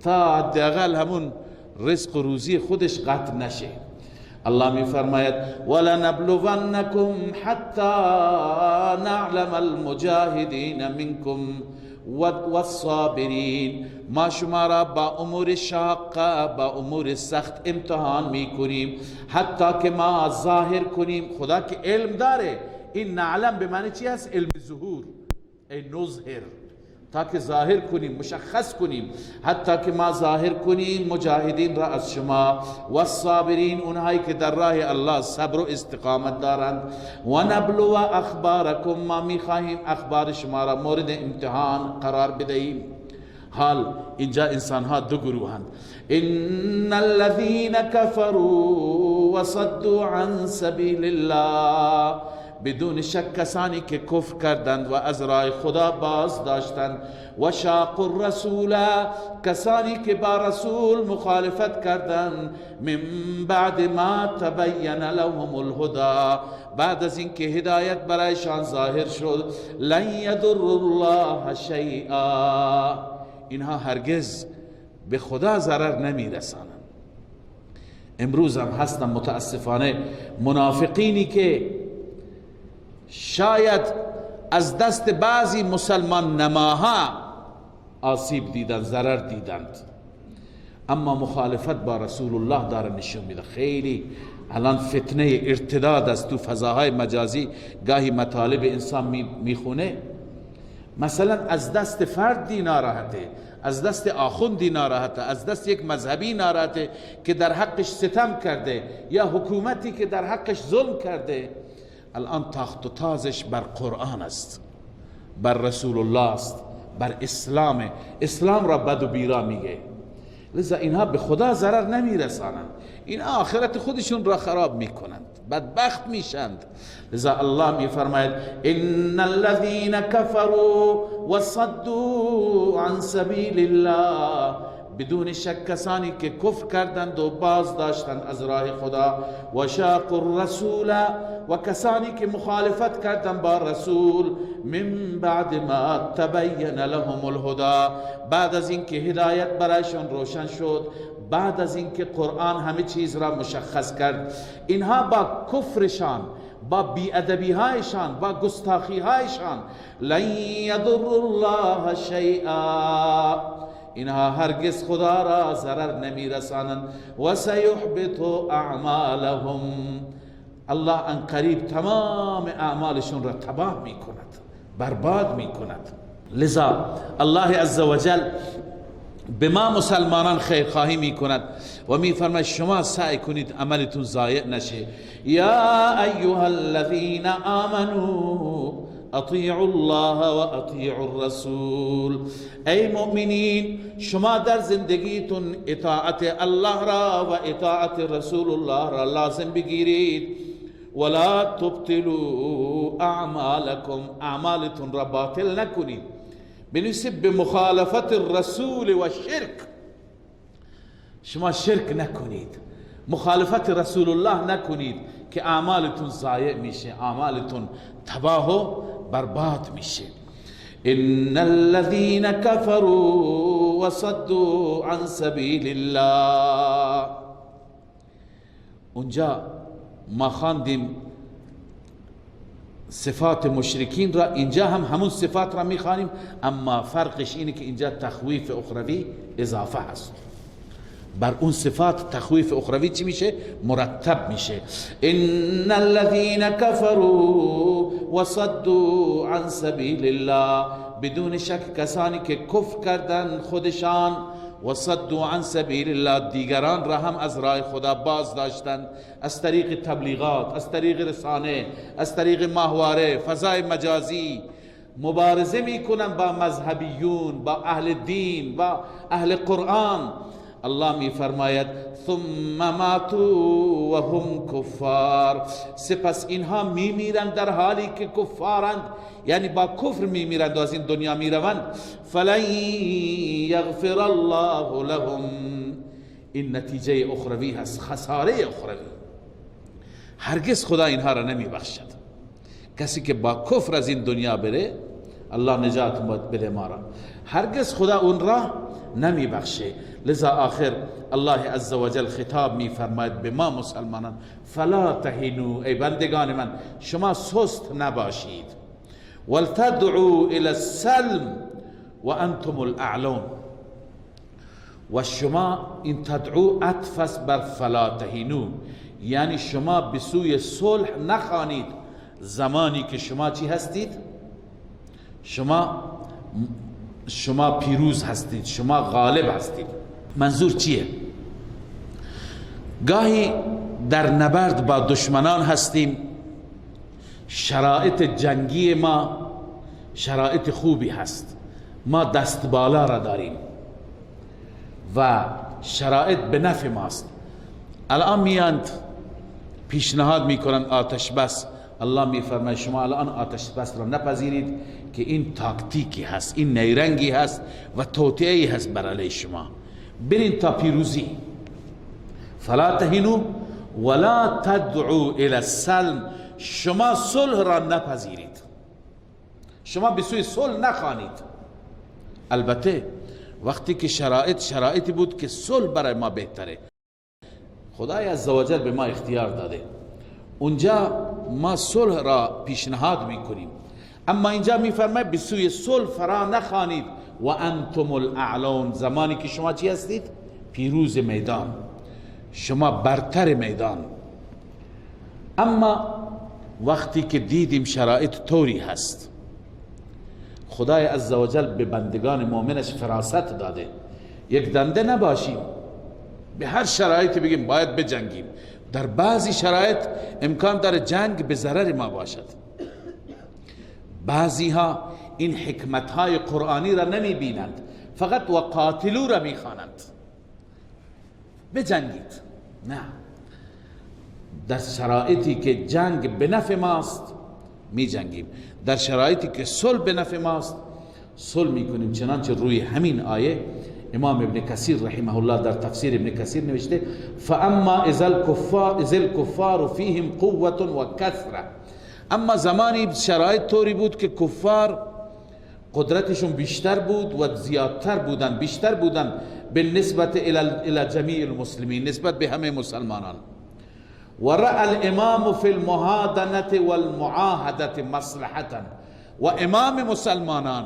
تا حداقل همون رزق و روزی خودش قطع نشه. الله میفرماید ولنبلونکم حتی نعلم المجاهدین منکم والصابرین، ما شما را با امور شاقه، با امور سخت امتحان میکنیم حتی که ما ظاهر کنیم. خدا که علم داره، این نعلم به معنی چی هست؟ علم ظهور، ای نظهر، تا که ظاهر کنیم، مشخص کنیم، حتی که ما ظاهر کنیم مجاهدین را از شما، و الصابرین، اونهایی که در راه الله صبر و استقامت دارند، و نبلو اخبارکم، ما میخواهیم اخبار شما را مورد امتحان قرار بدهیم. حال اینجا انسان ها دو گروهند. ان الذين كفروا وصدوا عن سبيل الله، بدون شک کسانی که کفر کردند و از راه خدا باز داشتند، و شاق الرسول، کسانی که با رسول مخالفت کردند، من بعد ما تبین لهم الهدى، بعد از اینکه هدایت برایشان ظاهر شد، لن یضر الله شیئا، اینها هرگز به خدا ضرر نمیرسانند. امروز هم هستن متاسفانه منافقینی که شاید از دست بعضی مسلمان نماها آسیب دیدند، ضرر دیدند، اما مخالفت با رسول الله داره نشون میده. خیلی الان فتنه ارتداد از تو فضاهای مجازی گاهی مطالب انسان میخونه، مثلا از دست فردی ناراحته، از دست آخوندی ناراحته، از دست یک مذهبی ناراحته که در حقش ستم کرده، یا حکومتی که در حقش ظلم کرده. الان تاخت و تازش بر قرآن است، بر رسول الله است، بر اسلام. اسلام را بد و بیرا میگه، لذا اینها به خدا ضرر نمیرسانند، این آخرت خودشون را خراب میکنند، بدبخت میشند. لذا الله میفرماید ان الذين كفروا وصدوا عن سبيل الله، بدون شک کسانی که کفر کردند و باز داشتند از راه خدا، و شاق الرسول، و کسانی که مخالفت کردند با رسول، من بعد ما تبین لهم الهدى، بعد از اینکه هدایت برایشان روشن شد، بعد از اینکه قرآن همه چیز را مشخص کرد، اینها با کفرشان، با بیادبی هایشان، با گستاخی هایشان، لن یضر الله شیئا، اینها هرگز خدا را ضرر نمی رسانند، و سیحبط اعمالهم، الله ان قریب تمام اعمالشون را تباه می کند، برباد می کند. لذا الله عزوجل به ما مسلمانان خیرخواهی می کند و می فرماید شما سعی کنید عملتون ضایع نشه. یا ایها الذین آمنوا اطیعوا الله و اطیعوا الرسول، ای مؤمنین شما در زندگیتون اطاعت الله را و اطاعت رسول الله را لازم بگیرید. ولا تبطلوا اعمالکم، اعمالتون را باطل نکنید، بنسبت به مخالفت الرسول و شرک. شما شرک نکنید، مخالفت رسول الله نکنید که اعمالتون ضایع میشه، اعمالتون تباه و برباد میشه. ان الذين كفروا وصدوا عن سبيل الله، اونجا ما خواندیم صفات مشرکین را، اینجا هم همون صفات را میخوانیم، اما فرقش اینه که اینجا تخویف اخروی اضافه هست بر اون صفات. تخویف اخروی چی میشه؟ مرتب میشه. ان الذين كفروا وصدوا عن سبيل الله، بدون شک کسانی که کفر کردن خودشان، و صدوا عن سبیل الله، دیگران را هم از راه خدا باز داشتند، از طریق تبلیغات، از طریق رسانه، از طریق ماهواره، فضای مجازی مبارزه میکنن با مذهبیون، با اهل دین، با اهل قرآن. الله می فرماید ثم ماتوا و هم کفار، سپس اینها می میرند در حالی که کفارند، یعنی با کفر می میرند و از این دنیا می روند. فلن یغفر الله لهم، این نتیجه اخروی هست، خساره اخروی. هرگز خدا اینها را نمی بخشد. کسی که با کفر از این دنیا بره، الله نجات بده ما را، هرگز خدا اون را نمی بخشه. لذا آخر الله عزوجل خطاب می فرماید به ما مسلمانان، فلا تهنوا، ای بندگان من شما سست نباشید، ولتدعوا الى السلم و انتم الاعلون، و شما این تدعو عطف بر فلا تهنوا، یعنی شما به سوی صلح نخوانید زمانی که شما چی هستید؟ شما پیروز هستید، شما غالب هستید. منظور چیه؟ گاهی در نبرد با دشمنان هستیم، شرایط جنگی ما شرایط خوبی هست، ما دست بالا را داریم و شرایط به نفع ماست. الان میاند پیشنهاد میکنن آتش بس، الله میفرماید شما الان آتش بس را نپذیرید که این تاکتیکی هست، این نیرنگی هست و توطئه‌ای هست برای شما، برین تا پیروزی. فلا تهنوا ولا تدعوا الى السلم، شما صلح را نپذیرید، شما به سوی صلح نخوانید. البته وقتی که شرایطی بود که صلح برای ما بهتره، خدای عزوجل به ما اختیار داده، اونجا ما صلح را پیشنهاد میکنیم. اما اینجا میفرماید به سوی صلح فرا نخوانید و انتم الاعلون، زمانی که شما چی هستید؟ پیروز میدان، شما برتر میدان. اما وقتی که دیدیم شرایط طوری هست، خدای عزوجل به بندگان مؤمنش فراست داده، یک دنده نباشیم به هر شرایطی بگیم باید بجنگیم. در بعضی شرایط امکان داره جنگ به ضرر ما باشد. بعضی ها این حکمت های قرآنی را نمی بینند، فقط و قاتلو را می خوانند، بجنگید. نه، در شرایطی که جنگ به نفع ماست می جنگیم، در شرایطی که صلح به نفع ماست صلح می کنیم. چنانچه روی همین آیه امام ابن کثیر رحمه الله در تفسیر ابن کثیر نوشته فاما اذا الكفار فیهم قوة و کثرة، اما زمانی شرایط طوری بود که کفار قدرتشون بیشتر بود و زیادتر بودن، بیشتر بودن بالنسبت الى جمیع المسلمین، نسبت به همه مسلمانان. و رأى الامام فی المهادنة والمعاهدة مصلحة، و امام مسلمانان،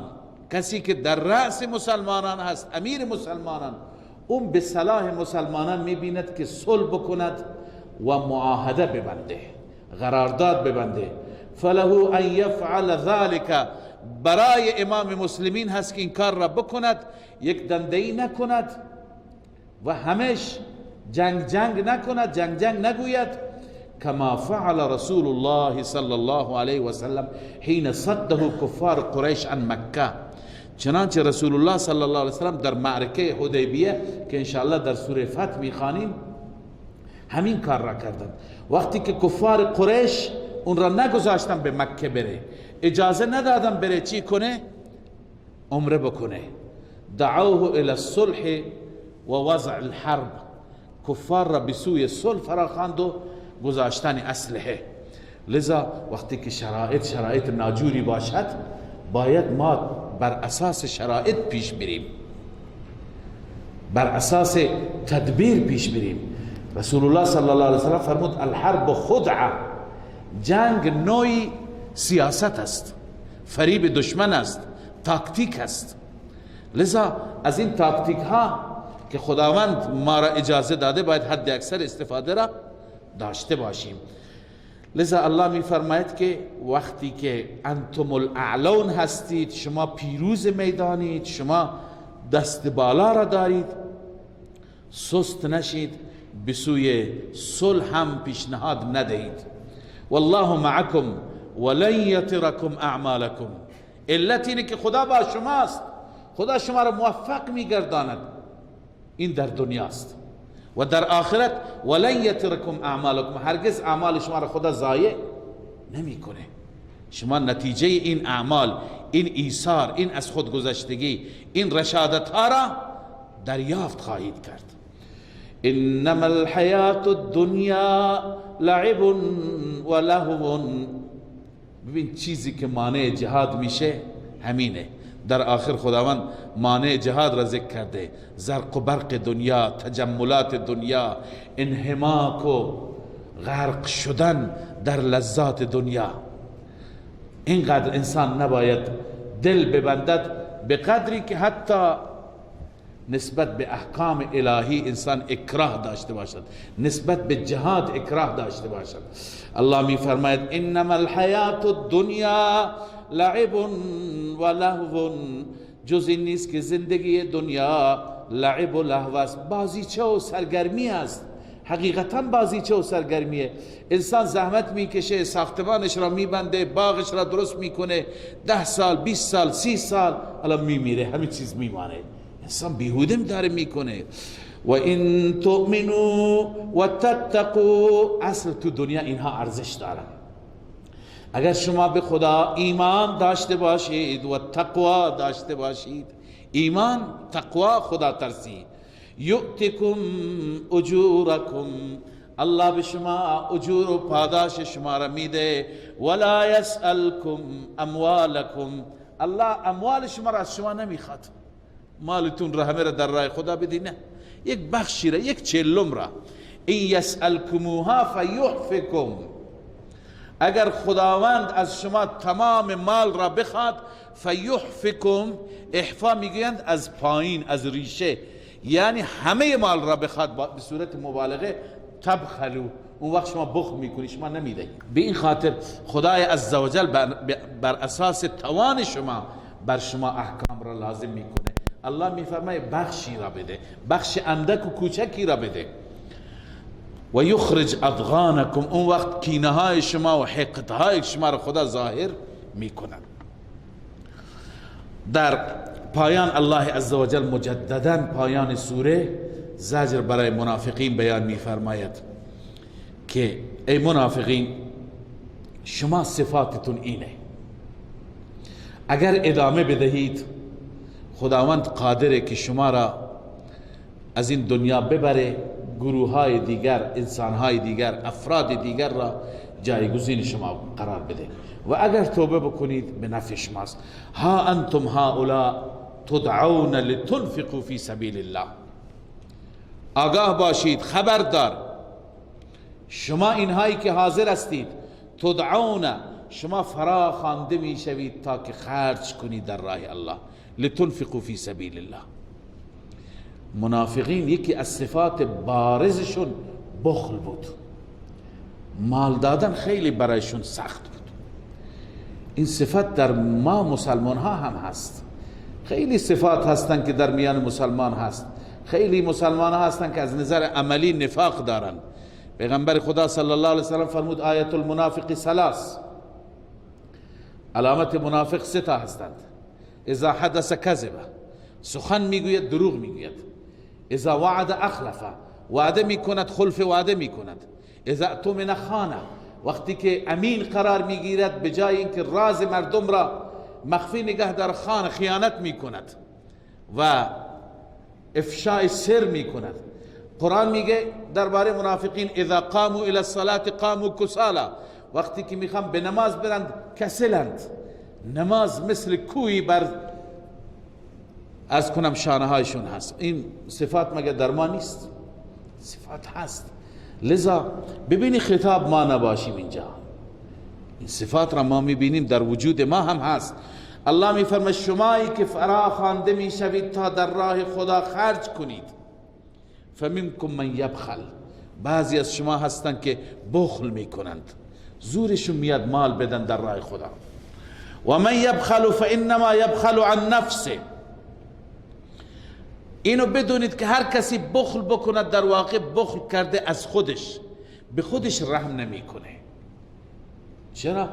کسی که در رأس مسلمانان هست، امیر مسلمانان، اون به صلاح مسلمانان میبیند که صلح بکند و معاهده ببنده، قرارداد ببنده. فله ان یفعل ذلك، برای امام مسلمین هست که این کار را بکند، یک دنده‌ای نکند و همش جنگ نکند، جنگ نگوید. كما فعل رسول الله صلی الله علیه و سلم حين صده کفار قریش عن مکه، چنانچه رسول الله صلی الله علیه و سلم در معرکه حدیبیه که انشاءالله در سوره فتح میخوانیم همین کار را کردند. وقتی که کفار قریش اون را نگذاشتن به مکه بره، اجازه ندادن بره چی کنه؟ عمره بکنه. دعوه الى الصلح و وضع الحرب، کفار را به سوی صلح فراخواند و گذاشتن اسلحه. لذا وقتی که شرایط ناجوری باشد باید ما بر اساس شرایط پیش بریم، بر اساس تدبیر پیش بریم. رسول الله صلی الله علیه و سلم فرمود الحرب خدعه، جنگ نوعی سیاست است، فریب دشمن است، تاکتیک است. لذا از این تاکتیک ها که خداوند ما را اجازه داده باید حد اکثر استفاده را داشته باشیم. لذا الله می فرماید که وقتی که انتم الاعلون هستید، شما پیروز میدانید، شما دست بالا را دارید، سست نشید، به سوی صلح هم پیشنهاد ندهید. والله معکم ولن یترکم اعمالکم، علت اینه که خدا با شماست، خدا شما را موفق میگرداند، این در دنیاست و در آخرت. ولن یترکم اعمالکم، هرگز اعمال شما را خدا ضایع نمیکنه. شما نتیجه این اعمال، این ایثار، این از خود گذشتگی، این رشادت ها را دریافت خواهید کرد. انما الحیات الدنیا لعب و لهو، ببین چیزی که مانع جهاد میشه همینه. در آخر خداوند مانع جهاد را ذکر کرده، زرق و برق دنیا، تجملات دنیا، انهماک و غرق شدن در لذات دنیا. اینقدر انسان نباید دل ببندد، به قدری که حتی نسبت به احکام الهی انسان اکراه داشته باشد، نسبت به جهاد اکراه داشته باشد. الله می فرماید انما الحیات الدنیا لعب و لهو، جز این نیست که زندگی دنیا لعب و لهو است، بازیچه و سرگرمی است. حقیقتا بازیچه و سرگرمیه. انسان زحمت میکشه، ساختمانش را میبنده، باغش را درست میکنه، 10 سال 20 سال 30 سال الان میمیره، همین چیز میمانه. انسان بیهوده داره میکنه. و این تؤمنوا و تتقوا، اصل تو دنیا اینها ارزش دارن. اگر شما به خدا ایمان داشته باشید و تقوا داشته باشید، ایمان، تقوا، خدا ترسی، یؤتکم اجورکم، الله به شما اجور و پاداش شما را میده. ولا یسألکم اموالکم، الله اموال شما را از شما نمیخواد، مالتون را همه را در راه خدا بدی، نه، یک بخشی را، یک چلم را. این یسألکموها فیحفکم، اگر خداوند از شما تمام مال را بخواد، فیحفکم، احفا میگویند از پایین، از ریشه، یعنی همه مال را بخواد به صورت مبالغه، تبخلو، اون وقت شما بخل میکنی، شما نمیدهی. به این خاطر خدای عزوجل بر اساس توان شما بر شما احکام را لازم میکنه. الله میفرماید بخشی را بده، بخش اندک و کوچکی را بده. و یخرج اضغانکم، اون وقت کینه های شما و حقد های شما را خدا ظاهر میکنن. در پایان الله عزوجل مجددا پایان سوره زجر برای منافقین بیان میفرماید که ای منافقین، شما صفاتتون اینه، اگر ادامه بدهید خداوند قادره که شما را از این دنیا ببره، گروه های دیگر، انسان های دیگر، افراد دیگر را جایگزین شما قرار بده و اگر توبه بکنید به نفع شماست. ها انتم هؤلاء تدعون لتنفقوا فی سبیل الله، آگاه باشید، خبردار، شما اینهایی که حاضر هستید، تدعون، شما فرا خوانده می شوید تا که خرج کنید در راه الله، لتنفقوا فی سبیل الله. منافقین یکی از صفات بارزشون بخل بود، مال دادن خیلی برایشون سخت بود. این صفت در ما مسلمان ها هم هست، خیلی صفات هستن که در میان مسلمان هست، خیلی مسلمان ها هستن که از نظر عملی نفاق دارن. پیغمبر خدا صلی الله علیه وسلم فرمود آیت المنافق ثلاث، علامت منافق سه تا هستند. اذا حدث کذب، سخن میگوید دروغ میگوید. اذا وعد اخلف، وعده میکند خلف وعده میکند. اذا اؤتمن خان، وقتی که امین قرار میگیرد به جای اینکه راز مردم را مخفی نگه در خان، خیانت میکند و افشاء سر میکند. قرآن میگه درباره منافقین اذا قاموا الى الصلاة قاموا کسالا، وقتی که میخوام به نماز برند کسلند. نماز مثل کوی بر از کنم شانه هایشون هست. این صفات مگه در ما نیست؟ صفات هست. لذا ببینی خطاب ما نباشیم اینجا، این صفات را ما میبینیم در وجود ما هم هست. الله میفرماید شمایی که فرا خوانده میشوید تا در راه خدا خرج کنید، فمنکم من یبخل، بعضی از شما هستند که بخل میکنند، زورشون میاد مال بدن در راه خدا. و من یبخل فانما یبخل عن نفسه، اینو بدونید که هر کسی بخل بکند در واقع بخل کرده از خودش، به خودش رحم نمیکنه. چرا؟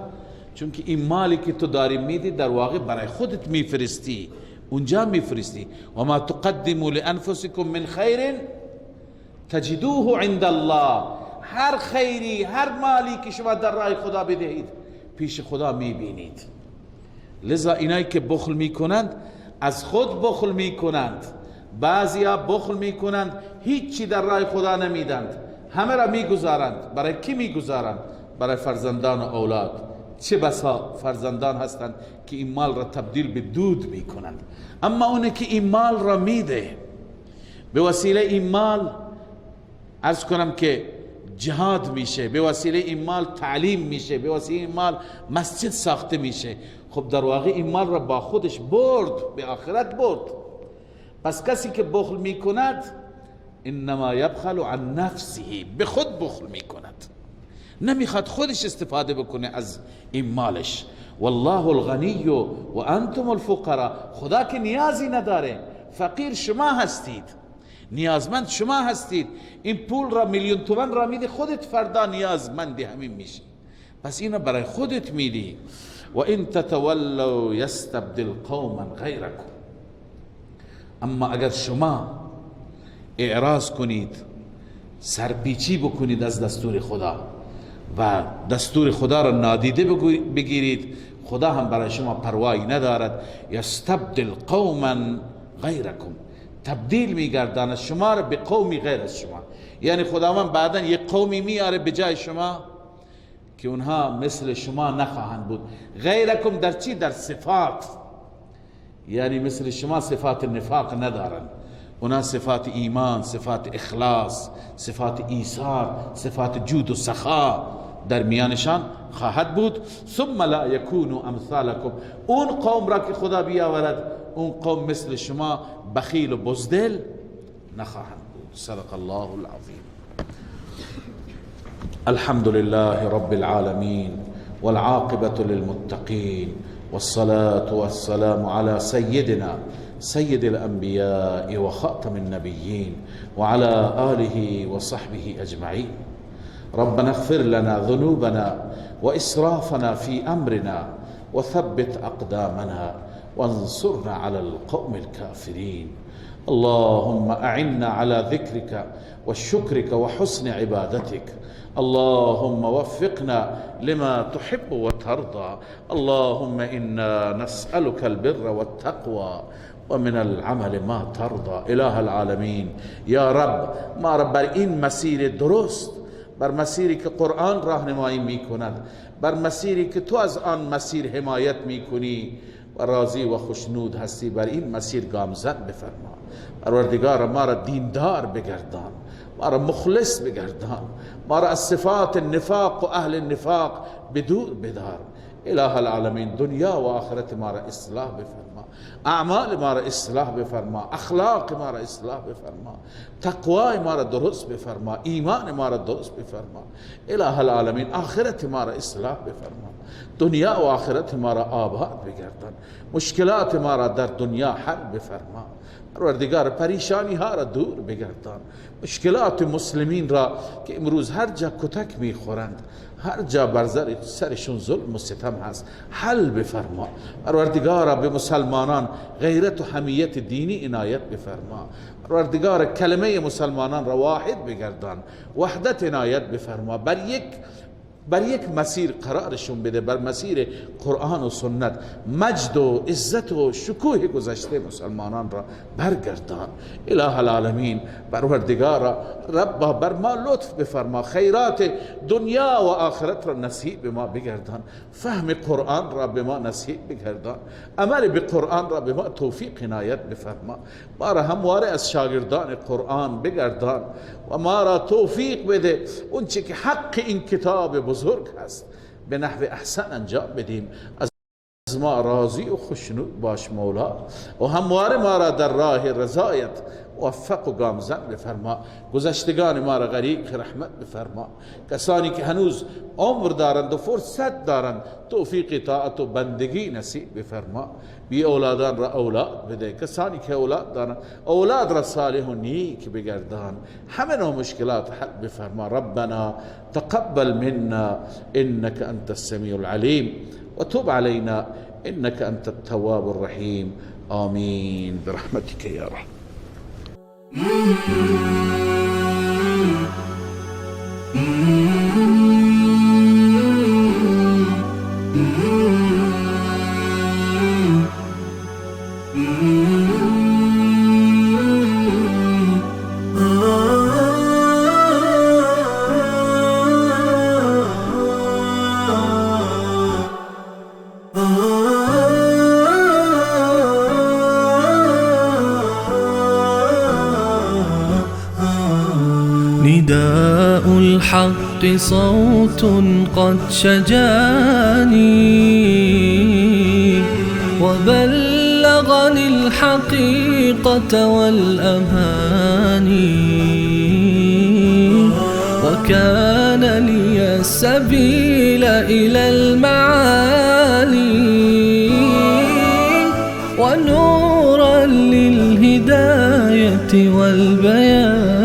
چون که این مالی که تو داری میدی در واقع برای خودت میفرستی، اونجا میفرستی. و ما تقدموا لانفسکم من خیر تجدوه عند الله، هر خیری، هر مالی که شما در راه خدا بدهید پیش خدا میبینید. لذا اینایی که بخل میکنند از خود بخل میکنند. بعضیا بخل میکنند هیچی در راه خدا نمیدند، همه را میگذارند. برای کی میگذارند؟ برای فرزندان و اولاد. چه بسا فرزندان هستند که این مال را تبدیل به دود میکنند. اما اونه که این مال را میده، به وسیله این مال عرض کنم که جهاد میشه، به وسیله این مال تعلیم میشه، به وسیله این مال مسجد ساخته میشه. خب در واقع این مال را با خودش برد، به آخرت برد. پس کسی که بخل میکند انما یبخل عن نفسه، به خود بخل میکند، نمیخواد خودش استفاده بکنه از این مالش. والله الغنی و انتم الفقراء، خدا که نیازی نداره، فقیر شما هستید، نیازمند شما هستید. این پول را میلیون تومان را میده، خودت فردا نیازمندی همین میشی، پس اینو برای خودت میدی. و ان تتولوا یستبدل قوما غیرکم، اما اگر شما اعراض کنید، سرپیچی بکنید از دستور خدا و دستور خدا را نادیده بگیرید، خدا هم برای شما پروایی ندارد. یستبدل قوما غیرکم، تبدیل میگرداند شما را به قومی غیر از شما. یعنی خداوند بعدا یک قومی میاره به جای شما که اونها مثل شما نخواهند بود. غیرکم در چی؟ در صفات. یعنی مثل شما صفات نفاق ندارن، اونا صفات ایمان، صفات اخلاص، صفات ایثار، صفات جود و سخا در میانشان خواهد بود. ثم لا یکونوا امثالکم، اون قوم را که خدا بیاورد اون قوم مثل شما بخیل و بزدل نخواهند بود. صدق الله العظیم. الحمد لله رب العالمين والعاقبة للمتقين والصلاة والسلام على سيدنا سيد الأنبياء وخاتم النبيين وعلى آله وصحبه أجمعين. ربنا اغفر لنا ذنوبنا وإسرافنا في أمرنا وثبت أقدامنا وانصرنا على القوم الكافرين. اللهم أعنا على ذكرك وشكرك وحسن عبادتك. اللهم وفقنا لما تحب وترضى. اللهم إنا نسألك البر والتقوى ومن العمل ما ترضى. اله العالمین یا رب، ما را بر این مسیر درست، بر مسیری که قرآن راهنمایی میکند، بر مسیری که تو از آن مسیر حمایت میکنی و راضی و خوشنود هستی، بر این مسیر گامزن بفرما. پروردگار ما را دیندار بگردان، ما را مخلص بگردان، ما را از صفات النفاق و اهل النفاق بدور بدار. اله العالمین دنیا و آخرت ما را اصلاح بفرما، اعمال ما را اصلاح بفرما، اخلاق ما را اصلاح بفرما، تقوای ما را درست بفرما، ایمان ما را درست بفرما. اله العالمین آخرت ما را اصلاح بفرما، دنیا و آخرت ما را آباد بگردان، مشکلات ما را در دنیا حل بفرما. پروردگار پریشانی ها را دور بگردان، مشکلات مسلمین را که امروز هر جا کتک میخورند، هر جا بر سرشون ظلم و ستم هست، حل بفرما. پروردگارا به مسلمانان غیرت و حمیت دینی عنایت بفرما. پروردگار کلمه مسلمانان را واحد بگردان، وحدت عنایت بفرما. بر یک مسیر قرارشون بده، بر مسیر قرآن و سنت. مجد و عزت و شکوه گذشته مسلمانان را برگردان. اله العالمین پروردگارا ربا بر ما لطف بفرما، خیرات دنیا و آخرت را نصیب به ما بگردان، فهم قرآن را به ما نصیب بگردان، عمل به قرآن را به ما توفیق عنایت بفرما. ما را همواره از شاگردان قرآن بگردان و ما را توفیق بده اون چه که حق این کتاب بزرگ هست به نحو احسن انجام بدیم. از ما راضی و خوشنود باش مولا و همواره ما را در راه رضایت موفق و گامزن بفرما. گذشتگان ما را غریق رحمت بفرما. کسانی که هنوز عمر دارند و فرصت دارند توفیق طاعت و بندگی نصیب بفرما. بی اولادان را اولاد بده، کسانی که اولاد دارند اولاد را صالح و نیک بگردان. همه نوع مشکلات حل بفرما. ربنا تقبل منا انك انت السميع العليم وتب علينا انك انت التواب الرحيم. آمين برحمتك يا رب. نداء الحق صوت قد شجاني وبلغني الحقيقة والأماني، وكان لي السبيل إلى المعالي ونورا للهداية والبيان.